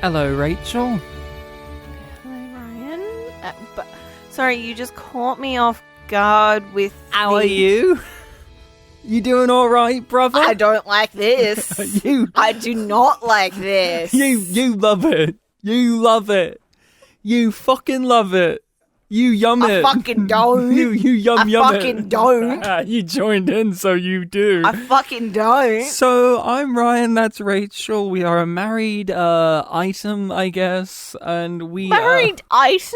Hello, Rachel. Hello, Ryan. Sorry, you just caught me off guard with How are you? You doing all right, brother? I don't like this. I do not like this. You love it. You love it. You fucking love it. You yum it. I fucking don't. You yum it. I fucking don't. You joined in, so you do. I fucking don't. So, I'm Ryan, that's Rachel. We are a married item, I guess, and we Married item?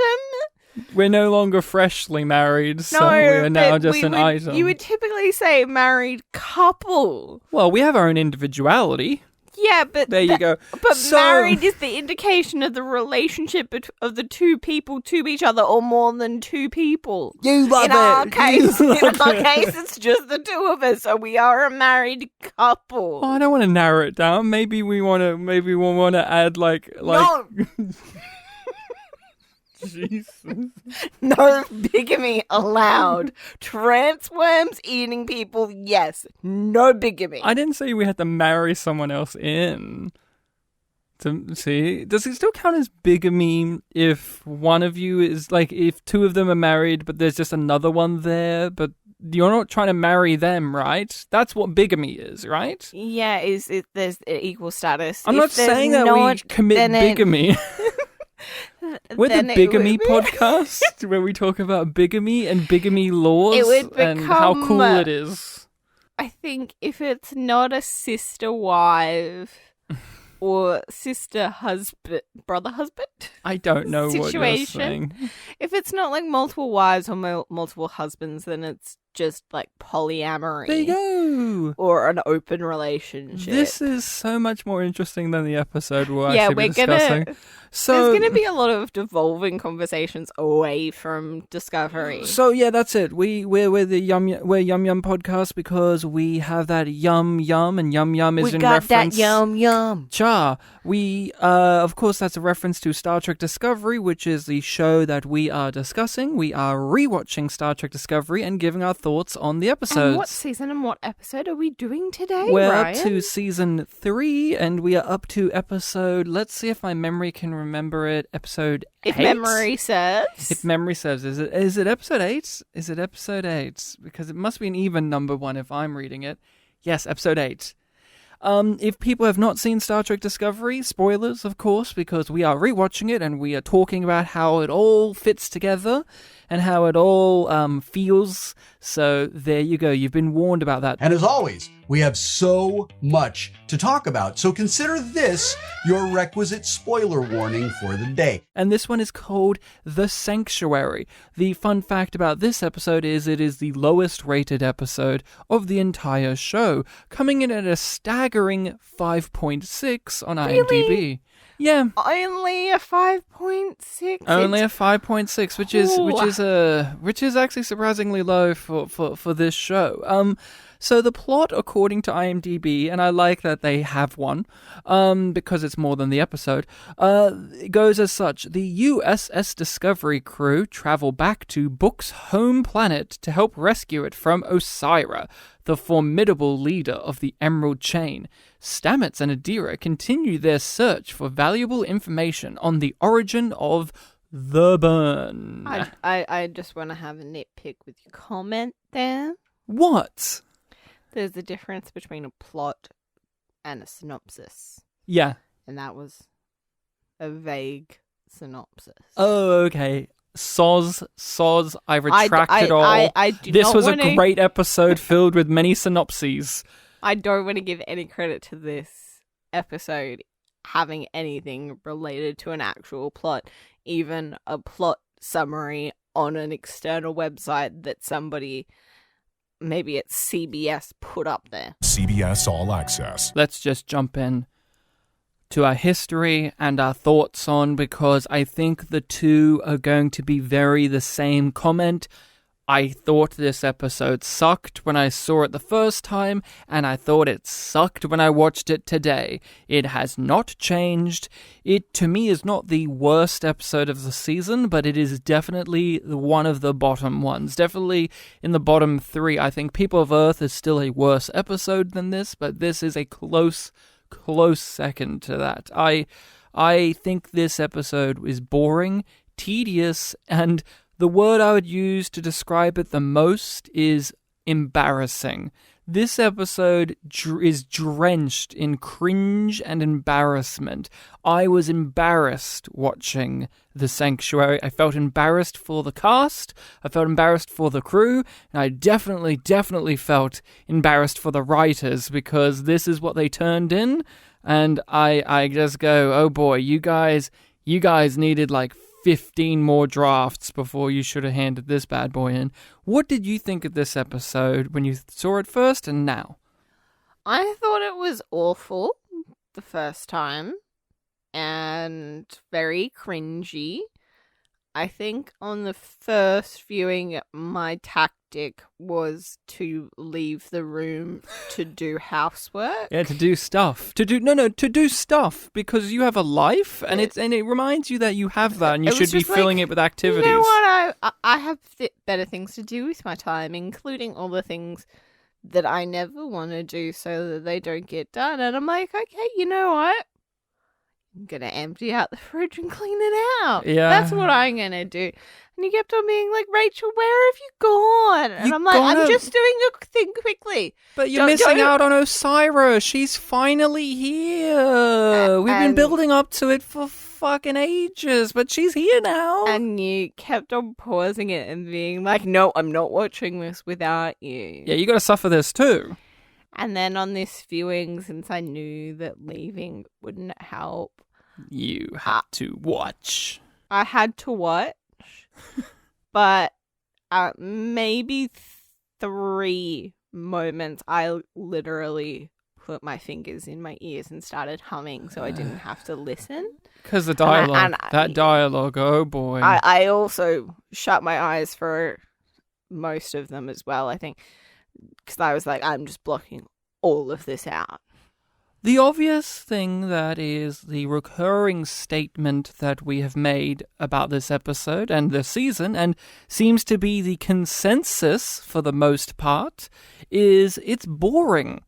we're no longer freshly married, so No, we're now but just an item. You would typically say married couple. Well, we have our own individuality. Yeah, but There you go. But So- married is the indication of the relationship of the two people to each other, or more than two people. You love In our it. case, You in love our it. case, it's just the two of us, so we are a married couple. Oh, I don't want to narrow it down. Maybe we want to add like. No, Jesus. no bigamy allowed. Trans worms eating people, yes. No bigamy. I didn't say we had to marry someone else in. To see, does it still count as bigamy if one of you is like if two of them are married, but there's just another one there, but you're not trying to marry them, right? That's what bigamy is, right? Yeah, there's equal status. I'm If not there's saying that we not, commit then bigamy. We're the then it Bigamy would- podcast where we talk about bigamy and bigamy laws It would and how become, cool it is. I think if it's not a sister wife or sister husband, brother husband I don't know what you're situation, saying. if it's not like multiple wives or multiple husbands, then it's just like polyamory. There you go. Or an open relationship. This is so much more interesting than the episode we're Yeah, actually we're gonna- discussing. So, There's going to be a lot of devolving conversations away from Discovery. So yeah, that's it. We're the YumYumPodcast because we have that yum yum, and yum yum is we in got reference. that yum yum. Cha. We, of course, that's a reference to Star Trek Discovery, which is the show that we are discussing. We are rewatching Star Trek Discovery and giving our thoughts on the episodes. And what season and what episode are we doing today, We're Ryan? up to season 3, and we are up to episode. Let's see if my memory can remember it. Episode 8. If memory serves. If memory serves, is it episode 8? Is it episode 8? Because it must be an even number one if I'm reading it. Yes, episode 8. If people have not seen Star Trek Discovery, spoilers, of course, because we are rewatching it and we are talking about how it all fits together and how it all feels. So there you go. You've been warned about that. And as always, we have so much to talk about. So consider this your requisite spoiler warning for the day. And this one is called The Sanctuary. The fun fact about this episode is it is the lowest rated episode of the entire show, coming in at a staggering 5.6 on IMDb. Really? Yeah. Only a 5.6. Only a It's- 5.6, which is actually surprisingly low for this show. So the plot, according to IMDb, and I like that they have one, because it's more than the episode, goes as such. The USS Discovery crew travel back to Book's home planet to help rescue it from Osira, the formidable leader of the Emerald Chain. Stamets and Adira continue their search for valuable information on the origin of the burn. I just want to have a nitpick with your comment there. What? There's a difference between a plot and a synopsis. Yeah. And that was a vague synopsis. Oh, okay. Soz, I retract it all. I do This not was wanna, a great episode filled with many synopses. I don't want to give any credit to this episode having anything related to an actual plot, even a plot summary on an external website that somebody, maybe it's CBS, put up there. CBS All Access. Let's just jump in to our history and our thoughts on, because I think the two are going to be very the same comment. I thought this episode sucked when I saw it the first time, and I thought it sucked when I watched it today. It has not changed. It, to me, is not the worst episode of the season, but it is definitely one of the bottom ones. Definitely in the bottom 3. I think People of Earth is still a worse episode than this, but this is a close second to that. I think this episode is boring, tedious, and the word I would use to describe it the most is embarrassing. This episode is drenched in cringe and embarrassment. I was embarrassed watching The Sanctuary. I felt embarrassed for the cast. I felt embarrassed for the crew. And I definitely felt embarrassed for the writers because this is what they turned in. And I just go, oh boy, you guys needed like 15 more drafts before you should have handed this bad boy in. What did you think of this episode when you saw it first and now? I thought it was awful the first time and very cringy. I think on the first viewing, my tactic was to leave the room to do housework. Yeah, to do stuff. To do stuff because you have a life, and it reminds you that you have that, and you should be filling it with activities. You know what? I have better things to do with my time, including all the things that I never want to do, so that they don't get done. And I'm like, okay, you know what? I'm going to empty out the fridge and clean it out. Yeah. That's what I'm going to do. And he kept on being like, Rachel, where have you gone? And I'm like, I'm just doing a thing quickly. But you're missing out on Osira. She's finally here. We've been building up to it for fucking ages, but she's here now. And you kept on pausing it and being like, no, I'm not watching this without you. Yeah, you got to suffer this too. And then on this viewing, since I knew that leaving wouldn't help, you had to watch. I had to watch, but maybe 3 moments I literally put my fingers in my ears and started humming so I didn't have to listen. Because the dialogue, dialogue, oh boy. I also shut my eyes for most of them as well, I think. Because I was like, I'm just blocking all of this out. The obvious thing that is the recurring statement that we have made about this episode and the season, and seems to be the consensus for the most part, is it's boring.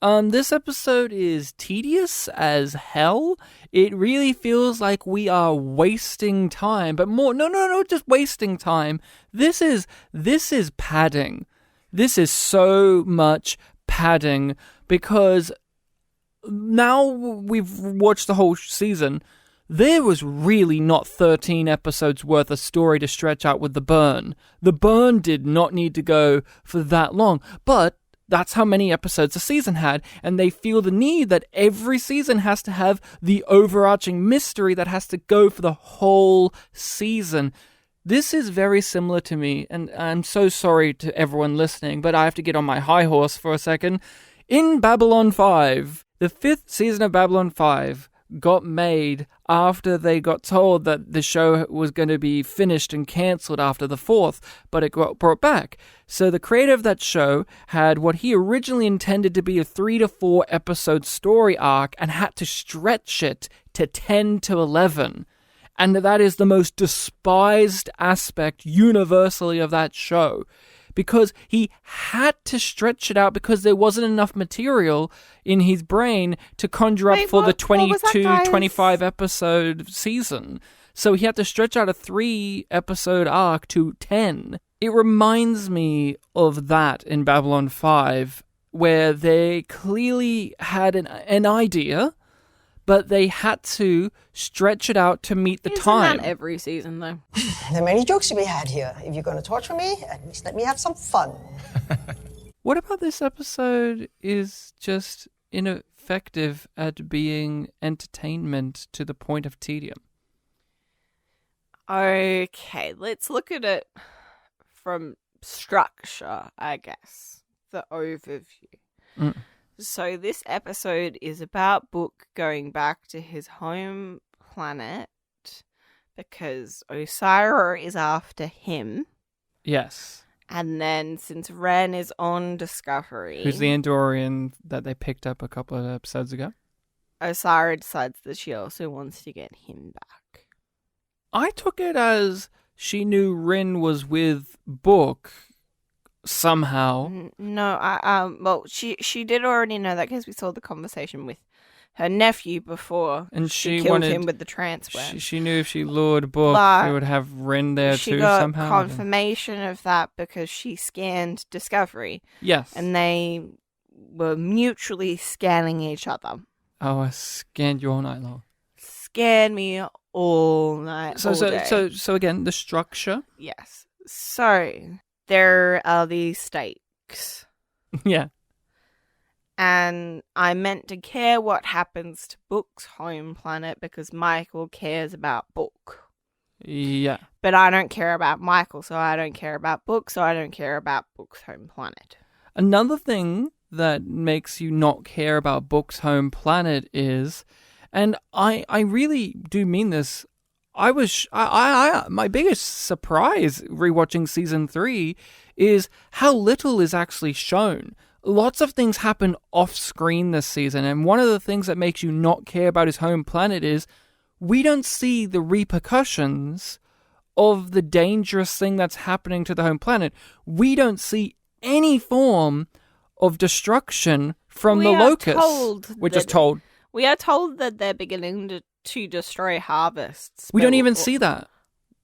This episode is tedious as hell. It really feels like we are wasting time, but no, just wasting time. This is padding. This is so much padding because now we've watched the whole season. There was really not 13 episodes worth of story to stretch out with the burn. The burn did not need to go for that long, but that's how many episodes a season had, and they feel the need that every season has to have the overarching mystery that has to go for the whole season. This is very similar to me, and I'm so sorry to everyone listening, but I have to get on my high horse for a second. In Babylon 5, the 5th season of Babylon 5 got made after they got told that the show was going to be finished and cancelled after the 4th, but it got brought back. So the creator of that show had what he originally intended to be a 3 to 4 episode story arc and had to stretch it to 10 to 11. And that is the most despised aspect universally of that show. Because he had to stretch it out because there wasn't enough material in his brain to conjure up for the 22, 25 episode season. So he had to stretch out a 3 episode arc to 10. It reminds me of that in Babylon 5, where they clearly had an idea, but they had to stretch it out to meet the time. Not every season, though. There are many jokes to be had here. If you're going to torture me, at least let me have some fun. What about this episode is just ineffective at being entertainment to the point of tedium? Okay, let's look at it from structure, I guess. The overview. So this episode is about Book going back to his home planet because Osira is after him. Yes. And then since Ren is on Discovery... Who's the Andorian that they picked up a couple of episodes ago? Osira decides that she also wants to get him back. I took it as she knew Rin was with Book somehow. No, well, she did already know that because we saw the conversation with her nephew before, and she killed wanted him with the transplant. She knew if she lured Book, But it would have Rin there she too got somehow. confirmation of that because she scanned Discovery, Yes. and they were mutually scanning each other. Oh, I scanned you all night long. Scan me all night, all day. So again, the structure. Yes. So there are these stakes. Yeah. And I'm meant to care what happens to Book's home planet because Michael cares about Book. Yeah. But I don't care about Michael, so I don't care about Book, so I don't care about Book's home planet. Another thing that makes you not care about Book's home planet is, and I really do mean this, my biggest surprise rewatching season 3 is how little is actually shown. Lots of things happen off screen this season, and one of the things that makes you not care about his home planet is we don't see the repercussions of the dangerous thing that's happening to the home planet. We don't see any form of destruction from the locusts. We're just told. We are told that they're beginning to destroy harvests. We don't even see that.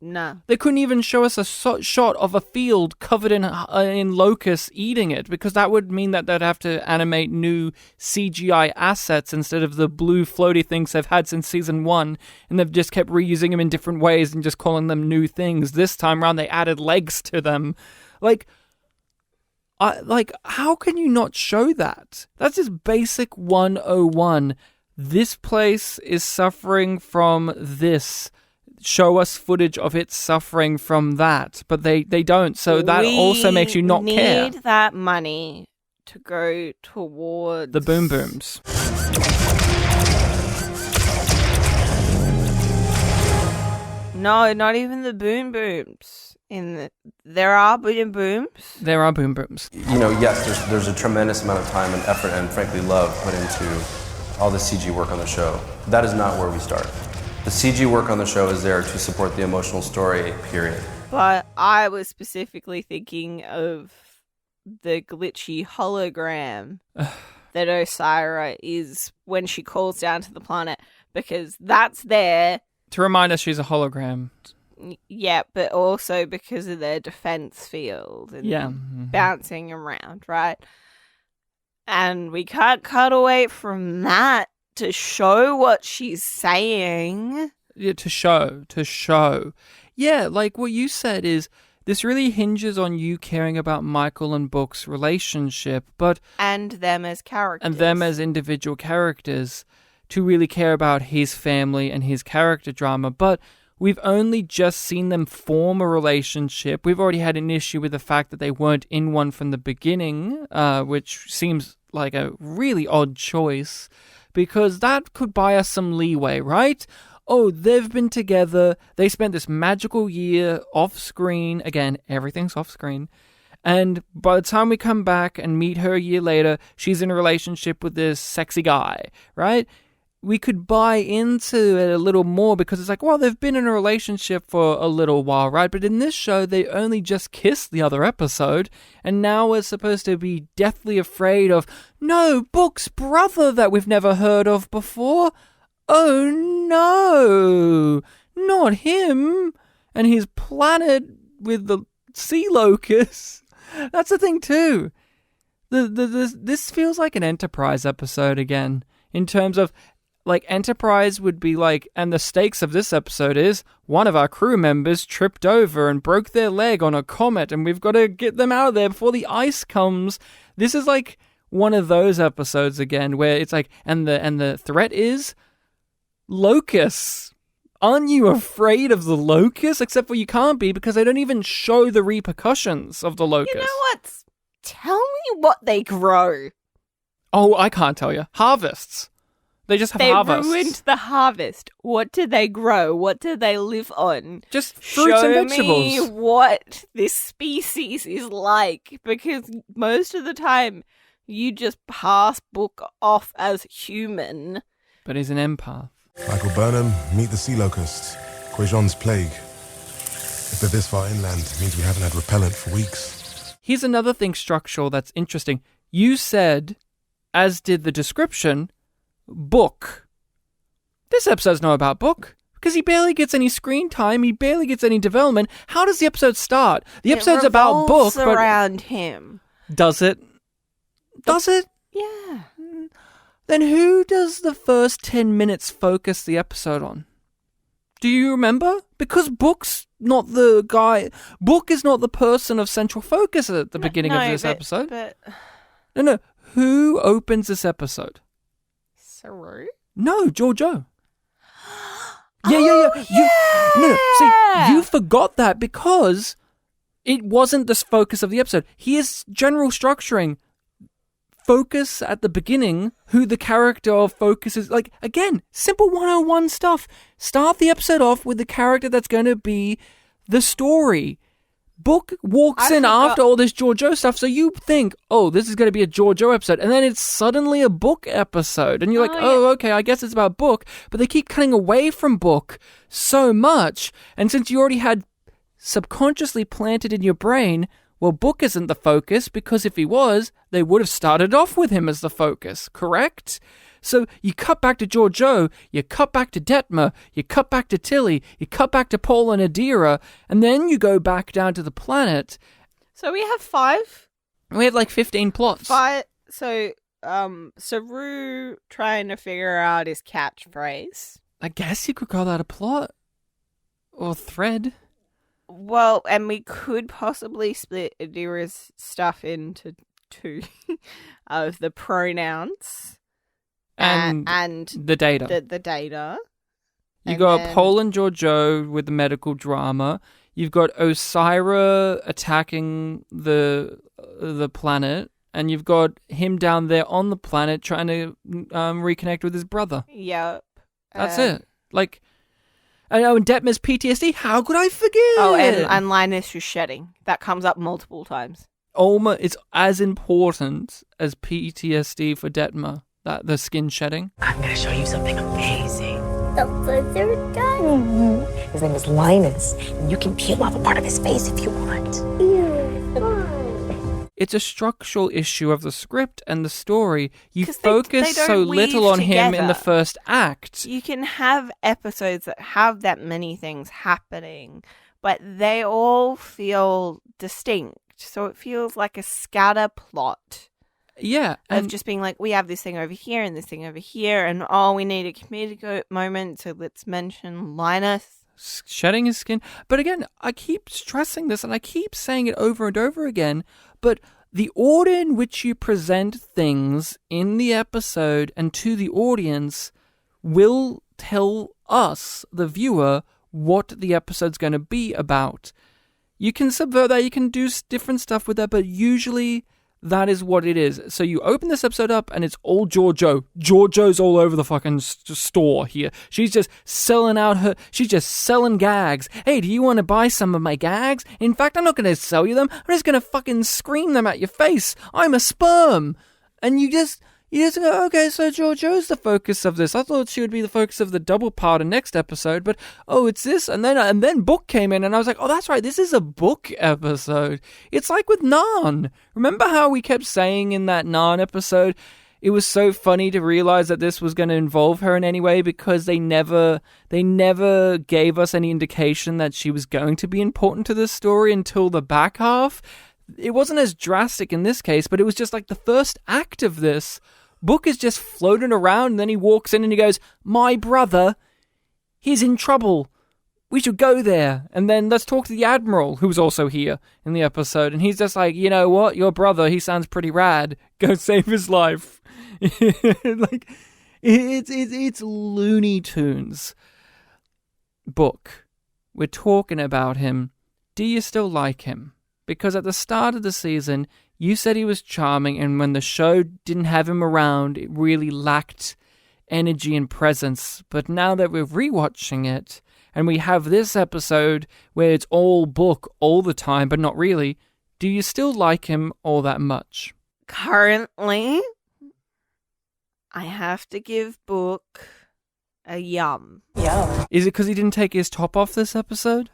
No. They couldn't even show us a shot of a field covered in locusts eating it, because that would mean that they'd have to animate new CGI assets instead of the blue floaty things they've had since season 1, and they've just kept reusing them in different ways and just calling them new things. This time around, they added legs to them. How can you not show that? That's just basic 101. This place is suffering from this. Show us footage of it suffering from that, but they don't, so that also makes you not care. We need that money to go towards the boom booms. No, not even the boom booms. There are boom booms. There are boom booms. Yes, there's a tremendous amount of time and effort and frankly love put into all the CG work on the show. That is not where we start. The CG work on the show is there to support the emotional story, period. But I was specifically thinking of the glitchy hologram that Osira is when she calls down to the planet, because that's there. To remind us she's a hologram. Yeah, but also because of their defense field and bouncing around, right? And we can't cut away from that to show what she's saying. Yeah, to show. Yeah, like what you said is, this really hinges on you caring about Michael and Book's relationship, and them as characters. And them as individual characters, to really care about his family and his character drama. But we've only just seen them form a relationship. We've already had an issue with the fact that they weren't in one from the beginning, which seems like a really odd choice, because that could buy us some leeway, right? Oh, they've been together. They spent this magical year off screen. Again, everything's off screen. And by the time we come back and meet her a year later, she's in a relationship with this sexy guy, right? We could buy into it a little more because it's like, well, they've been in a relationship for a little while, right? But in this show, they only just kissed the other episode, and now we're supposed to be deathly afraid of, no, Book's brother that we've never heard of before. Oh no, not him. And his planet with the sea locusts. That's the thing too. This feels like an Enterprise episode again, in terms of, like, Enterprise would be like, and the stakes of this episode is one of our crew members tripped over and broke their leg on a comet, and we've got to get them out of there before the ice comes. This is like one of those episodes again, where it's like, and the threat is locusts. Aren't you afraid of the locusts? Except for you can't be, because they don't even show the repercussions of the locusts. You know what? Tell me what they grow. Oh, I can't tell you. Harvests. They just have harvests. They ruined the harvest. What do they grow? What do they live on? Just fruits and vegetables. Show me what this species is like, because most of the time you just pass Book off as human. But he's an empath. Michael Burnham, meet the sea locusts. Quajon's plague. If they're this far inland, it means we haven't had repellent for weeks. Here's another thing structural that's interesting. You said, as did the description, Book. This episode's not about Book. Because he barely gets any screen time, he barely gets any development. How does the episode start? The episode's about Book, but around him. Does it? Does it? Yeah. Then who does the first 10 minutes focus the episode on? Do you remember? Because Book's not the guy. Book is not the person of central focus at the beginning of this episode. But No. Who opens this episode? Saru? No, Giorgio. Yeah. Yeah. See, you forgot that because it wasn't the focus of the episode. Here's general structuring. Focus at the beginning, who the character of focus is. Like, again, simple 101 stuff. Start the episode off with the character that's going to be the story. Book walks in after all this Giorgio stuff, so you think, oh, this is going to be a Giorgio episode, and then it's suddenly a Book episode, and you're like, okay, I guess it's about Book, but they keep cutting away from Book so much, and since you already had subconsciously planted in your brain, well, Book isn't the focus, because if he was, they would have started off with him as the focus, correct? So you cut back to Giorgio, you cut back to Detmer, you cut back to Tilly, you cut back to Paul and Adira, and then you go back down to the planet. So we have 5? We have like 15 plots. 5. So, Saru trying to figure out his catchphrase. I guess you could call that a plot. Or thread. Well, and we could possibly split Adira's stuff into 2 of the pronouns. And the data. The data. You got Paul and Giorgio with the medical drama. You've got Osira attacking the planet, and you've got him down there on the planet trying to reconnect with his brother. Yep. That's it. Like, and Detmer's PTSD. How could I forget? Oh, and Linus is shedding. That comes up multiple times. It's as important as PTSD for Detmer. The skin shedding. I'm going to show you something amazing. The lizard guy? Mm-hmm. His name is Linus, and you can peel off a part of his face if you want. It's a structural issue of the script and the story. You focus so little on him in the first act. You can have episodes that have that many things happening, but they all feel distinct. So it feels like a scatter plot. Yeah. Of just being like, we have this thing over here and this thing over here, and we need a comedic moment, so let's mention Linus. Shedding his skin. But again, I keep stressing this, and I keep saying it over and over again, but the order in which you present things in the episode and to the audience will tell us, the viewer, what the episode's going to be about. You can subvert that, you can do different stuff with that, but usually that is what it is. So you open this episode up and it's all Giorgio. Giorgio's all over the fucking store here. She's just selling gags. Hey, do you want to buy some of my gags? In fact, I'm not going to sell you them. I'm just going to fucking scream them at your face. I'm a sperm. And you just go, okay, so Giorgio's the focus of this. I thought she would be the focus of the double part of next episode, but it's this, and then Book came in, and I was like, oh, that's right, this is a Book episode. It's like with Nan. Remember how we kept saying in that Nan episode, it was so funny to realize that this was going to involve her in any way because they never gave us any indication that she was going to be important to this story until the back half. It wasn't as drastic in this case, but it was just like the first act of this. Book is just floating around, and then he walks in and he goes, my brother, he's in trouble. We should go there. And then let's talk to the Admiral, who's also here in the episode. And he's just like, you know what? Your brother, he sounds pretty rad. Go save his life. Like, it's Looney Tunes. Book. We're talking about him. Do you still like him? Because at the start of the season, you said he was charming, and when the show didn't have him around, it really lacked energy and presence. But now that we're rewatching it, and we have this episode where it's all Book all the time, but not really, do you still like him all that much? Currently, I have to give Book a yum. Yum. Is it because he didn't take his top off this episode?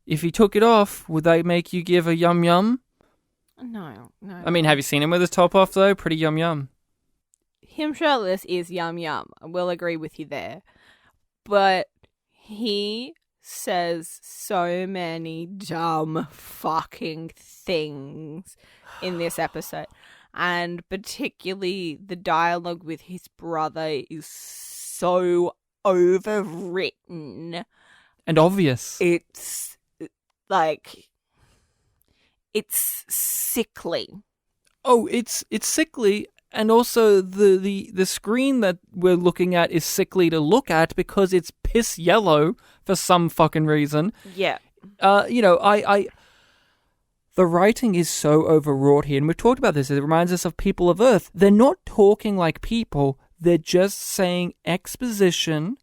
If he took it off, would that make you give a yum yum? No. I mean, have you seen him with his top off, though? Pretty yum yum. him shirtless is Yum Yum. I will agree with you there. But he says so many dumb fucking things in this episode. And particularly the dialogue with his brother is so overwritten. And obvious. It's like, it's sickly. Oh, it's sickly. And also the screen that we're looking at is sickly to look at because it's piss yellow for some fucking reason. Yeah. The writing is so overwrought here, and we've talked about this. It reminds us of People of Earth. They're not talking like people. They're just saying exposition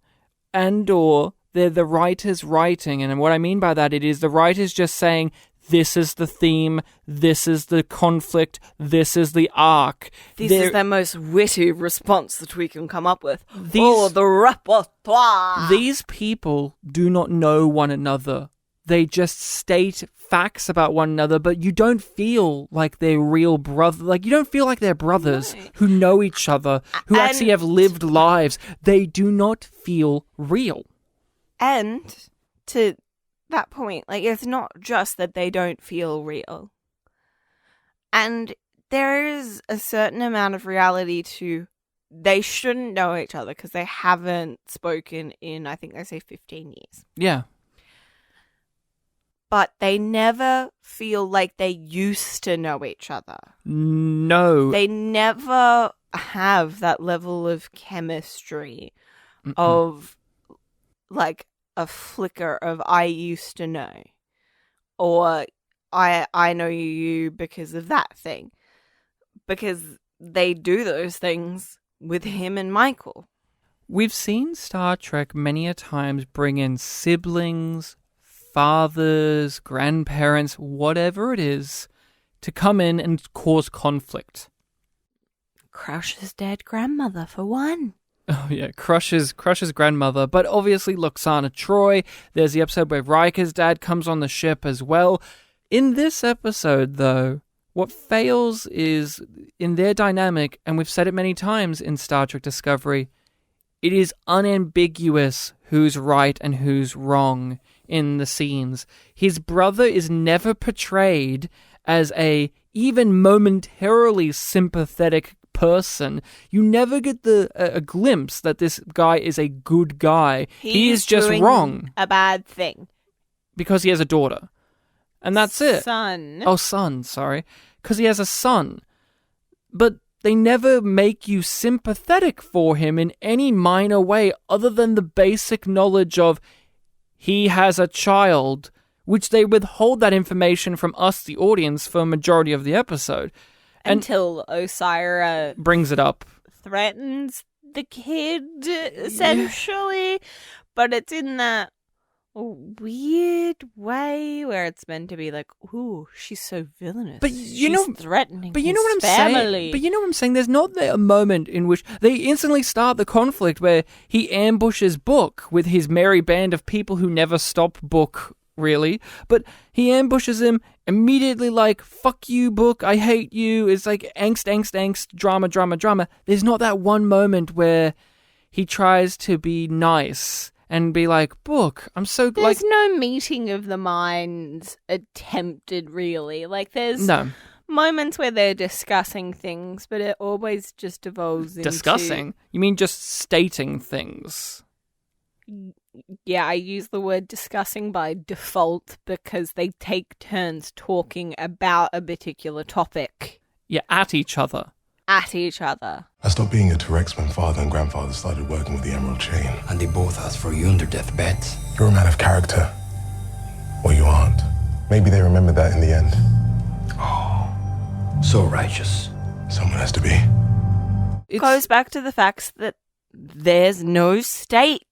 and/or they're the writers writing. And what I mean by that, it is the writers just saying, this is the theme, this is the conflict, this is the arc. This is the most witty response that we can come up with. The repertoire. These people do not know one another. They just state facts about one another, but you don't feel like they're real brothers. Like, you don't feel like they're brothers who know each other, who actually have lived lives. They do not feel real. And to that point, like, it's not just that they don't feel real. And there is a certain amount of reality to they shouldn't know each other because they haven't spoken in, I think they say 15 years. Yeah. But they never feel like they used to know each other. No. They never have that level of chemistry of, like, a flicker of I used to know, or I know you because of that thing, because they do those things with him and Michael. We've seen Star Trek many a times bring in siblings, fathers, grandparents, whatever it is, to come in and cause conflict. Crusher's dead grandmother, for one. Oh yeah, Crusher's grandmother, but obviously Loxana Troy. There's the episode where Riker's dad comes on the ship as well. In this episode, though, what fails is in their dynamic, and we've said it many times in Star Trek Discovery, it is unambiguous who's right and who's wrong in the scenes. His brother is never portrayed as a even momentarily sympathetic person. You never get a glimpse that this guy is a good guy. He is just wrong. A bad thing. Because he has a daughter. And that's it. Son. Oh, son, sorry. Because he has a son. But they never make you sympathetic for him in any minor way other than the basic knowledge of he has a child, which they withhold that information from us, the audience, for a majority of the episode. Until Osira brings it up. Threatens the kid, essentially. But it's in that weird way where it's meant to be like, ooh, she's so villainous. But she's threatening But you know his what I'm family. saying? But you know what I'm saying? There's not a moment in which they instantly start the conflict where he ambushes Book with his merry band of people who never stop Book, really. But he ambushes him immediately like, fuck you, Book, I hate you. It's like angst, drama. There's not that one moment where he tries to be nice and be like, Book, I'm so... There's no meeting of the minds attempted, really. Like, there's moments where they're discussing things, but it always just evolves into... Discussing? You mean just stating things? Yeah, I use the word discussing by default because they take turns talking about a particular topic. Yeah, at each other. At each other. I stopped being a T-Rex when father and grandfather started working with the Emerald Chain. And they both asked for you on their deathbeds. You're a man of character. Or you aren't. Maybe they remember that in the end. Oh, so righteous. Someone has to be. It goes back to the facts that there's no stakes.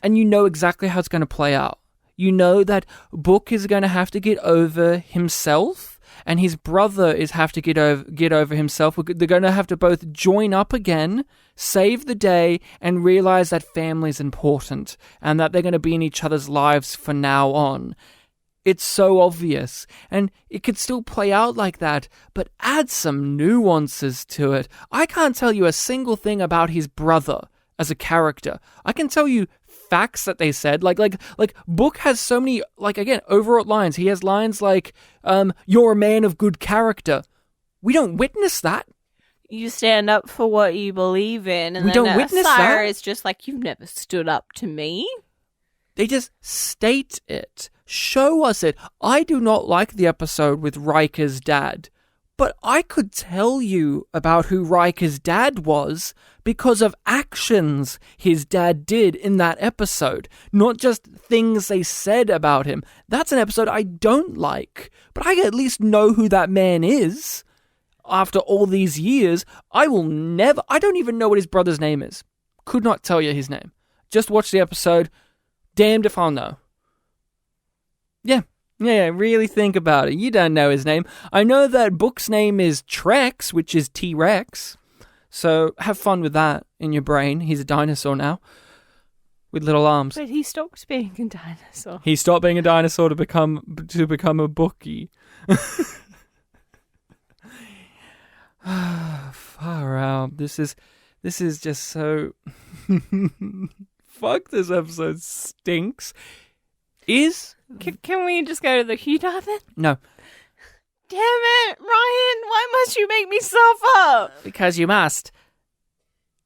And you know exactly how it's going to play out. You know that Book is going to have to get over himself, and his brother is have to get over himself. They're going to have to both join up again, save the day, and realize that family's important, and that they're going to be in each other's lives from now on. It's so obvious, and it could still play out like that, but add some nuances to it. I can't tell you a single thing about his brother as a character. I can tell you facts that they said. Like Book has so many, again, overwrought lines. He has lines like, you're a man of good character. We don't witness that. You stand up for what you believe in, and we then don't witness Sire that. is just like, you've never stood up to me. They just state it. Show us it. I do not like the episode with Riker's dad, but I could tell you about who Riker's dad was because of actions his dad did in that episode, not just things they said about him. That's an episode I don't like, but I at least know who that man is. After all these years, I don't even know what his brother's name is. Could not tell you his name. Just watch the episode. Damned if I'll know. Yeah, really think about it. You don't know his name. I know that Book's name is Trex, which is T-Rex. So have fun with that in your brain. He's a dinosaur now. With little arms. But he stopped being a dinosaur. He stopped being a dinosaur to become a bookie. Far out. This is just so fuck, this episode stinks. Can we just go to the Q-Dot then? No. Damn it, Ryan, why must you make me suffer? Because you must.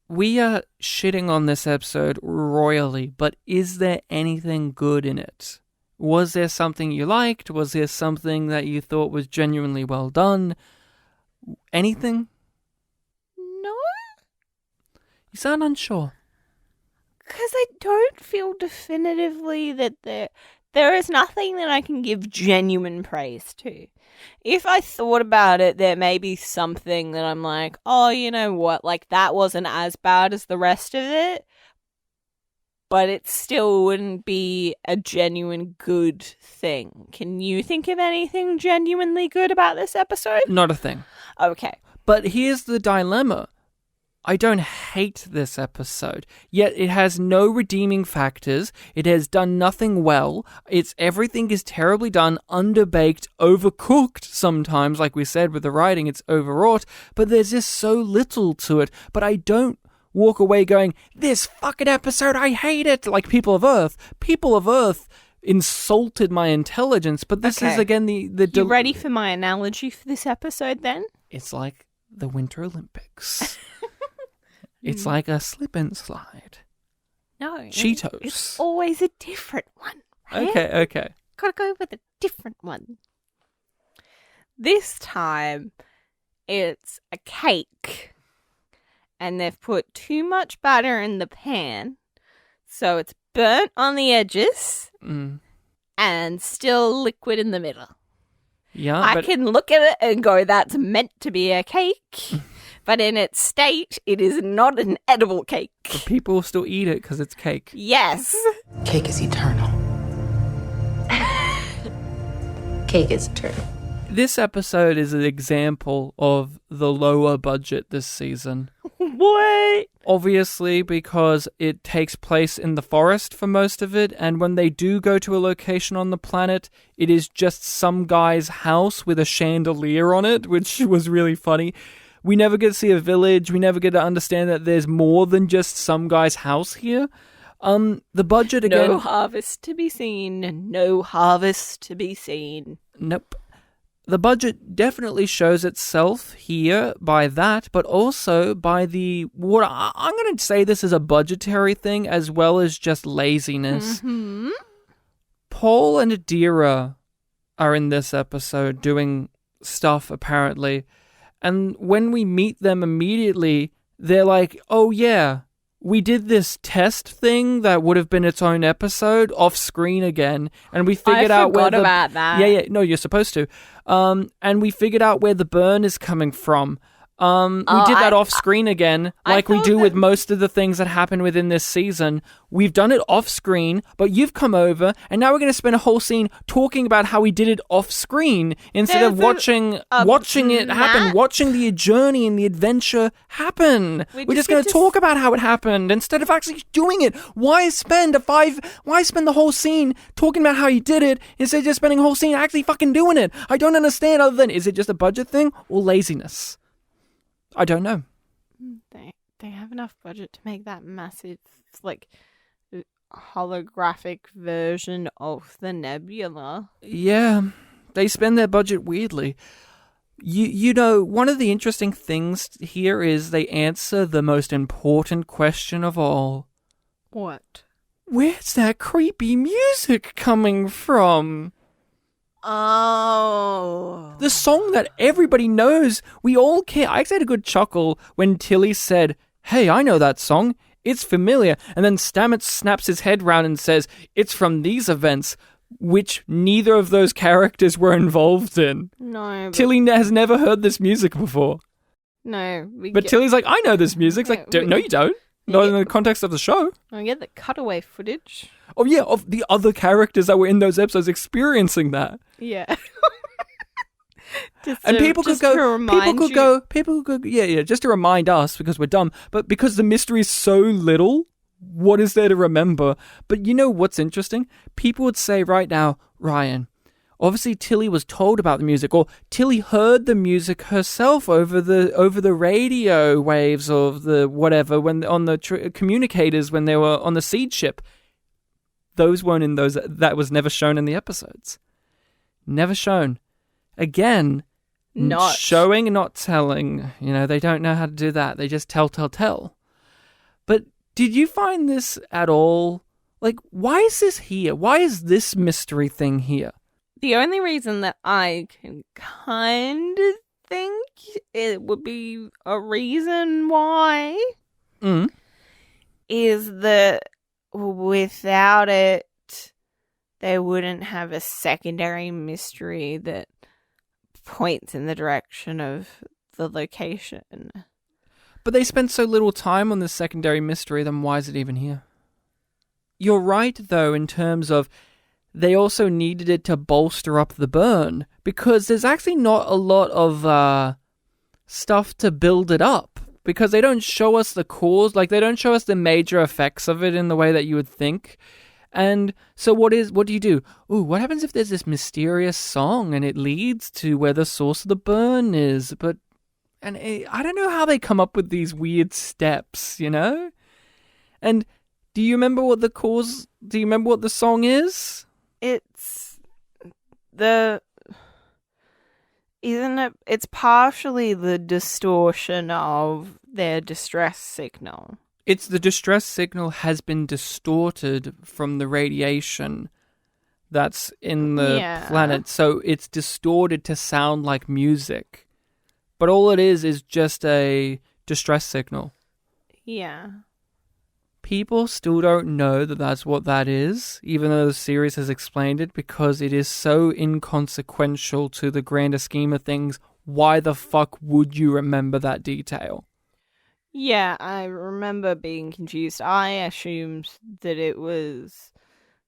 We are shitting on this episode royally, but is there anything good in it? Was there something you liked? Was there something that you thought was genuinely well done? Anything? No. You sound unsure. Because I don't feel definitively that there is nothing that I can give genuine praise to. If I thought about it, there may be something that I'm like, oh, you know what, like that wasn't as bad as the rest of it, but it still wouldn't be a genuine good thing. Can you think of anything genuinely good about this episode? Not a thing. Okay. But here's the dilemma. I don't hate this episode, yet it has no redeeming factors. It has done nothing well. Everything is terribly done, underbaked, overcooked sometimes, like we said with the writing, it's overwrought, but there's just so little to it. But I don't walk away going, this fucking episode, I hate it, like People of Earth. People of Earth insulted my intelligence, but this is again the You ready for my analogy for this episode then? It's like the Winter Olympics. It's like a slip and slide. No. Cheetos. It's always a different one. Right? Okay. Gotta go with a different one. This time, it's a cake. And they've put too much batter in the pan. So it's burnt on the edges. And still liquid in the middle. Yeah, I can look at it and go, that's meant to be a cake. But in its state, it is not an edible cake. But people still eat it because it's cake. Yes. Cake is eternal. Cake is eternal. This episode is an example of the lower budget this season. What? Obviously, because it takes place in the forest for most of it, and when they do go to a location on the planet, it is just some guy's house with a chandelier on it, which was really funny. We never get to see a village. We never get to understand that there's more than just some guy's house here. The budget again... No harvest to be seen. No harvest to be seen. Nope. The budget definitely shows itself here by that, but also by what I'm going to say this is a budgetary thing as well as just laziness. Mm-hmm. Paul and Adira are in this episode doing stuff, apparently. And when we meet them immediately, they're like, oh yeah, we did this test thing that would have been its own episode off screen again. And we figured out where about that. Yeah, no, you're supposed to. And we figured out where the burn is coming from. We did that off screen again, like we do with most of the things that happen within this season. We've done it off screen, but you've come over, and now we're going to spend a whole scene talking about how we did it off screen instead of watching it happen, watching the journey and the adventure happen. We're just going to talk about how it happened instead of actually doing it. Why spend the whole scene talking about how you did it instead of just spending a whole scene actually fucking doing it? I don't understand, other than, is it just a budget thing or laziness? I don't know. They have enough budget to make that massive, like, holographic version of the nebula. Yeah, they spend their budget weirdly. You know, one of the interesting things here is they answer the most important question of all. What? Where's that creepy music coming from? Oh. The song that everybody knows, we all care. I actually had a good chuckle when Tilly said, "Hey, I know that song. It's familiar." And then Stamets snaps his head round and says, "It's from these events," which neither of those characters were involved in. No. Tilly has never heard this music before. No. But Tilly's like, "I know this music." It's like, no, you don't. Not in the context of the show. I get the cutaway footage. Oh, yeah, of the other characters that were in those episodes experiencing that. Yeah. And people could go, just to remind us because we're dumb, but because the mystery is so little, what is there to remember? But you know what's interesting? People would say right now, Ryan, obviously Tilly was told about the music, or Tilly heard the music herself over the radio waves of the whatever, when on the communicators when they were on the seed ship. Those weren't in those. That was never shown in the episodes. Never shown. Again, not showing and not telling. You know, they don't know how to do that. They just tell. But did you find this at all? Like, why is this here? Why is this mystery thing here? The only reason that I can kind of think it would be a reason why is that without it, they wouldn't have a secondary mystery that points in the direction of the location. But they spent so little time on this secondary mystery, then why is it even here? You're right, though, in terms of they also needed it to bolster up the burn, because there's actually not a lot of stuff to build it up. Because they don't show us the cause, like they don't show us the major effects of it in the way that you would think. And so what do you do? Ooh, what happens if there's this mysterious song and it leads to where the source of the burn is? I don't know how they come up with these weird steps, you know? And do you remember what the song is? It's partially the distortion of their distress signal. It's the distress signal has been distorted from the radiation that's in the planet. So it's distorted to sound like music. But all it is just a distress signal. Yeah. People still don't know that that's what that is, even though the series has explained it, because it is so inconsequential to the grander scheme of things. Why the fuck would you remember that detail? Yeah, I remember being confused. I assumed that it was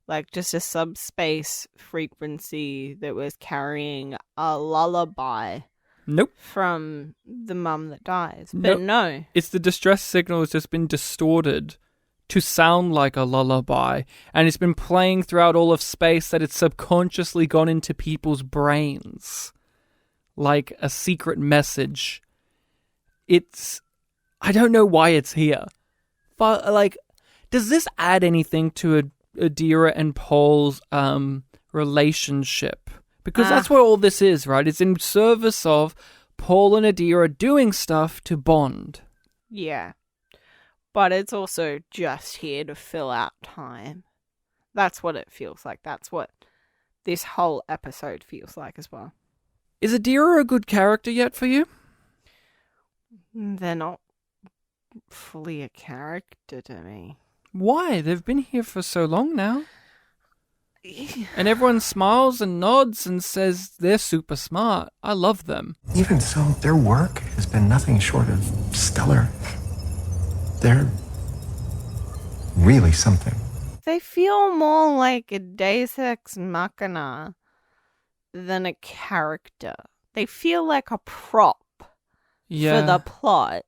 like just a subspace frequency that was carrying a lullaby. Nope. From the mum that dies. But no. It's the distress signal has just been distorted to sound like a lullaby, and it's been playing throughout all of space that it's subconsciously gone into people's brains like a secret message. I don't know why it's here, but like, does this add anything to Adira and Paul's relationship? Because that's what all this is, right? It's in service of Paul and Adira doing stuff to bond. Yeah. But it's also just here to fill out time. That's what it feels like. That's what this whole episode feels like as well. Is Adira a good character yet for you? They're not fully a character to me. Why? They've been here for so long now. And everyone smiles and nods and says they're super smart. I love them. Even so, their work has been nothing short of stellar. They're really something. They feel more like a Deus Ex Machina than a character. They feel like a prop for the plot.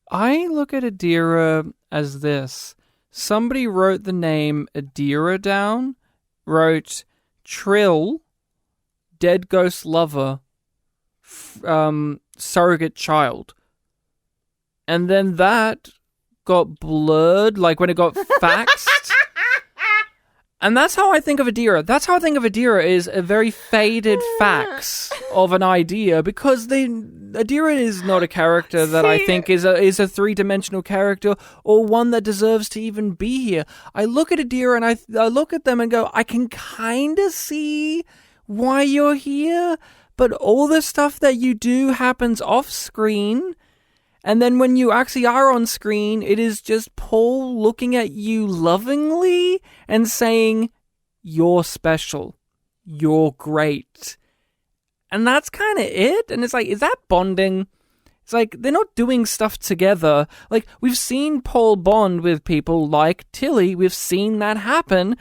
I look at Adira as this. Somebody wrote the name Adira down, wrote Trill, dead ghost lover, surrogate child. And then that got blurred, like when it got faxed. And that's how I think of Adira. That's how I think of Adira, is a very faded fax of an idea, because Adira is not a character that I think is a three-dimensional character, or one that deserves to even be here. I look at Adira and I look at them and go, I can kind of see why you're here, but all the stuff that you do happens off screen. And then when you actually are on screen, it is just Paul looking at you lovingly and saying, you're special. You're great. And that's kind of it. And it's like, is that bonding? It's like, they're not doing stuff together. Like, we've seen Paul bond with people like Tilly. We've seen that happen.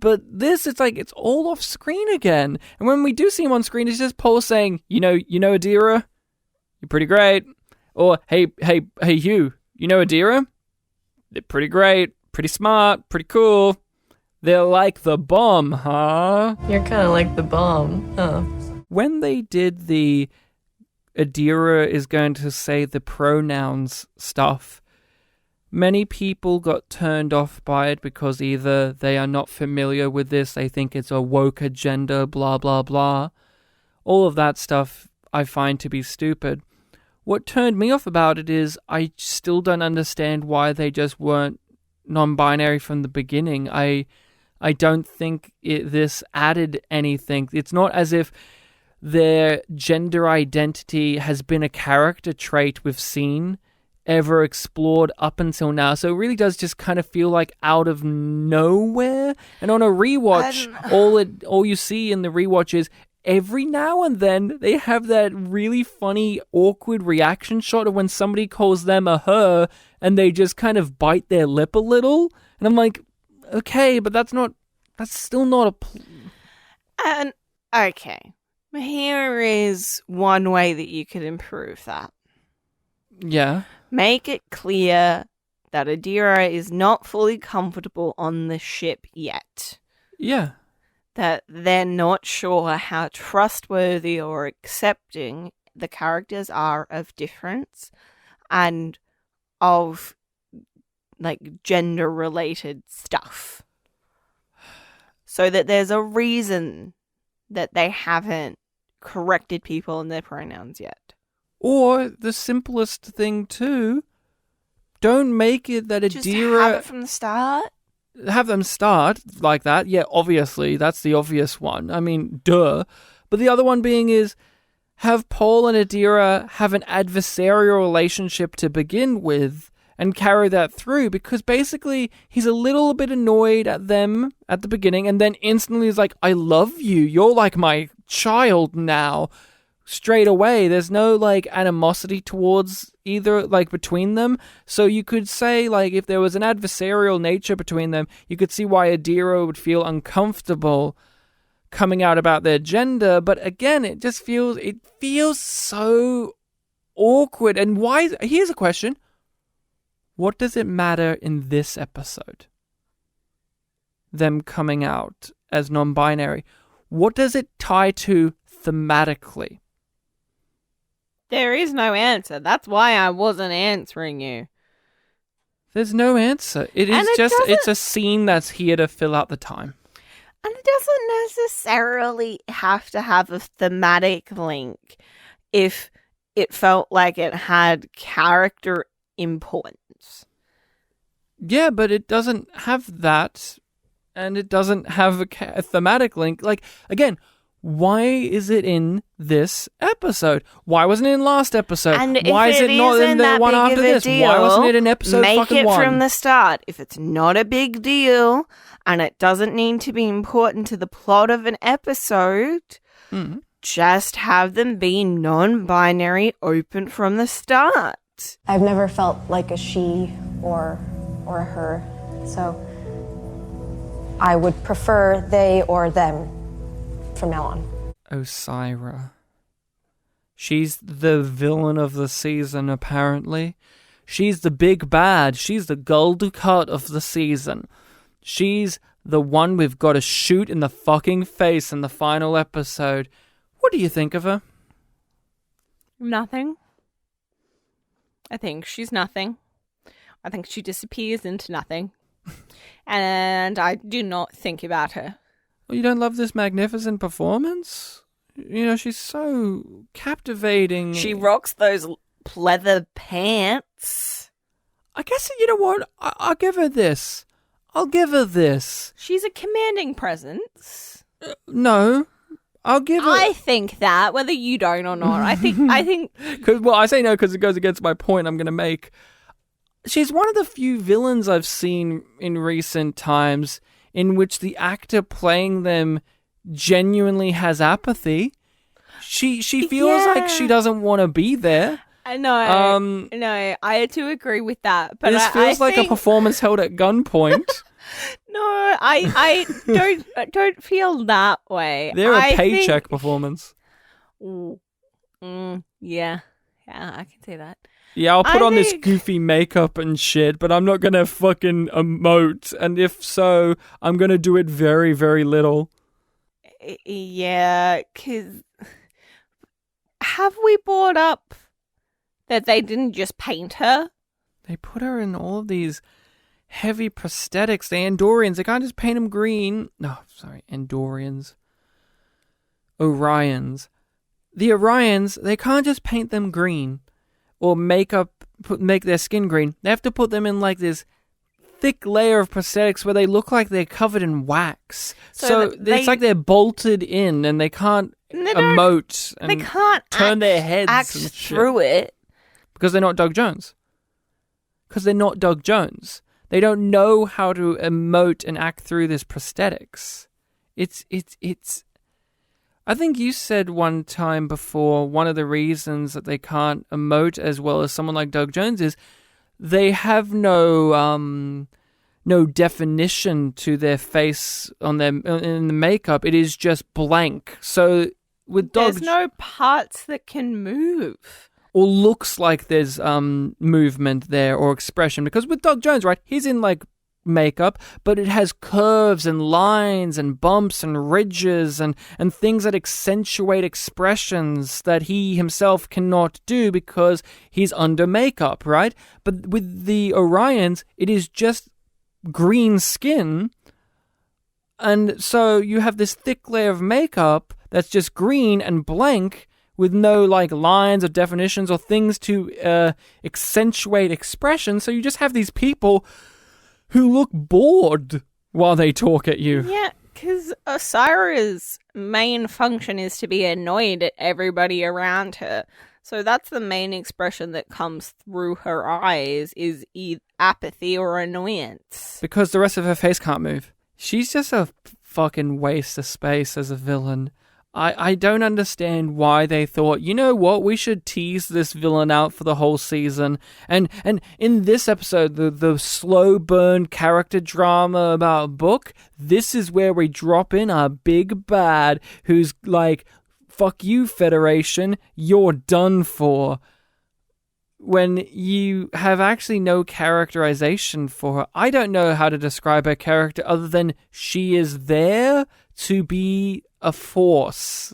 But this, it's like, it's all off screen again. And when we do see him on screen, it's just Paul saying, you know, Adira, you're pretty great. Or, hey, Hugh, you know Adira? They're pretty great, pretty smart, pretty cool. They're like the bomb, huh? You're kind of like the bomb, huh? When they did the Adira is going to say the pronouns stuff, many people got turned off by it because either they are not familiar with this, they think it's a woke agenda, blah, blah, blah. All of that stuff I find to be stupid. What turned me off about it is I still don't understand why they just weren't non-binary from the beginning. I don't think this added anything. It's not as if their gender identity has been a character trait we've seen ever explored up until now. So it really does just kind of feel like out of nowhere. And on a rewatch, all you see in the rewatch is every now and then they have that really funny, awkward reaction shot of when somebody calls them a her and they just kind of bite their lip a little. And I'm like, okay, but that's still not a... And, okay. Here is one way that you could improve that. Yeah. Make it clear that Adira is not fully comfortable on the ship yet. Yeah. That they're not sure how trustworthy or accepting the characters are of difference and of, like, gender-related stuff. So that there's a reason that they haven't corrected people in their pronouns yet. Or the simplest thing too, don't make it that Adira... Just have it from the start? Have them start like that. Yeah, obviously, that's the obvious one. I mean, duh. But the other one being is, have Paul and Adira have an adversarial relationship to begin with and carry that through, because basically he's a little bit annoyed at them at the beginning and then instantly is like, I love you. You're like my child now. Straight away, there's no like animosity towards either, like between them. So you could say, like, if there was an adversarial nature between them, you could see why Adira would feel uncomfortable coming out about their gender. But again, it feels so awkward. And why? Here's a question: what does it matter in this episode? Them coming out as non-binary. What does it tie to thematically? There is no answer. That's why I wasn't answering you. There's no answer. It's a scene that's here to fill out the time. And it doesn't necessarily have to have a thematic link if it felt like it had character importance. Yeah, but it doesn't have that, and it doesn't have a thematic link. Like, again, why is it in this episode? Why wasn't it in last episode? And why is it not in the one after this? Why wasn't it in episode fucking 1? Make it from the start. If it's not a big deal and it doesn't need to be important to the plot of an episode, just have them be non-binary, open from the start. I've never felt like a she or a her, so I would prefer they or them from now on. Osira. She's the villain of the season, apparently. She's the big bad. She's the Gul Dukat of the season. She's the one we've got to shoot in the fucking face in the final episode. What do you think of her? Nothing. I think she's nothing. I think she disappears into nothing. And I do not think about her. Well, you don't love this magnificent performance? You know, she's so captivating. She rocks those leather pants. I guess, you know what? I'll give her this. I'll give her this. She's a commanding presence. No. I'll give her... I think that, whether you don't or not. I think... Well, I say no because it goes against my point I'm going to make. She's one of the few villains I've seen in recent times in which the actor playing them genuinely has apathy. She feels like she doesn't want to be there. No, I do agree with that. But this feels like a performance held at gunpoint. No, I don't feel that way. They're a paycheck performance. Yeah, I can see that. Yeah, I'll put on this goofy makeup and shit, but I'm not going to fucking emote. And if so, I'm going to do it very, very little. Yeah, because have we brought up that they didn't just paint her? They put her in all of these heavy prosthetics. The Andorians, they can't just paint them green. No, sorry, Andorians. Orions. The Orions, they can't just paint them green. Or make their skin green. They have to put them in like this thick layer of prosthetics where they look like they're covered in wax. So it's like they're bolted in and they can't emote and they can't turn their heads act and through it. Because they're not Doug Jones. They don't know how to emote and act through this prosthetics. It's I think you said one time before one of the reasons that they can't emote as well as someone like Doug Jones is they have no definition to their face on them in the makeup. It is just blank. So with Doug, there's no parts that can move. Or looks like there's movement there or expression. Because with Doug Jones, right, he's in like makeup, but it has curves and lines and bumps and ridges and things that accentuate expressions that he himself cannot do because he's under makeup, right? But with the Orions, it is just green skin, and so you have this thick layer of makeup that's just green and blank with no like lines or definitions or things to accentuate expression. So you just have these people who look bored while they talk at you. Yeah, because Osira's main function is to be annoyed at everybody around her. So that's the main expression that comes through her eyes is apathy or annoyance. Because the rest of her face can't move. She's just a fucking waste of space as a villain. I don't understand why they thought, you know what, we should tease this villain out for the whole season. And in this episode, the slow burn character drama about Book, this is where we drop in our big bad who's like, fuck you, Federation, you're done for. When you have actually no characterization for her. I don't know how to describe her character other than she is there to be a force.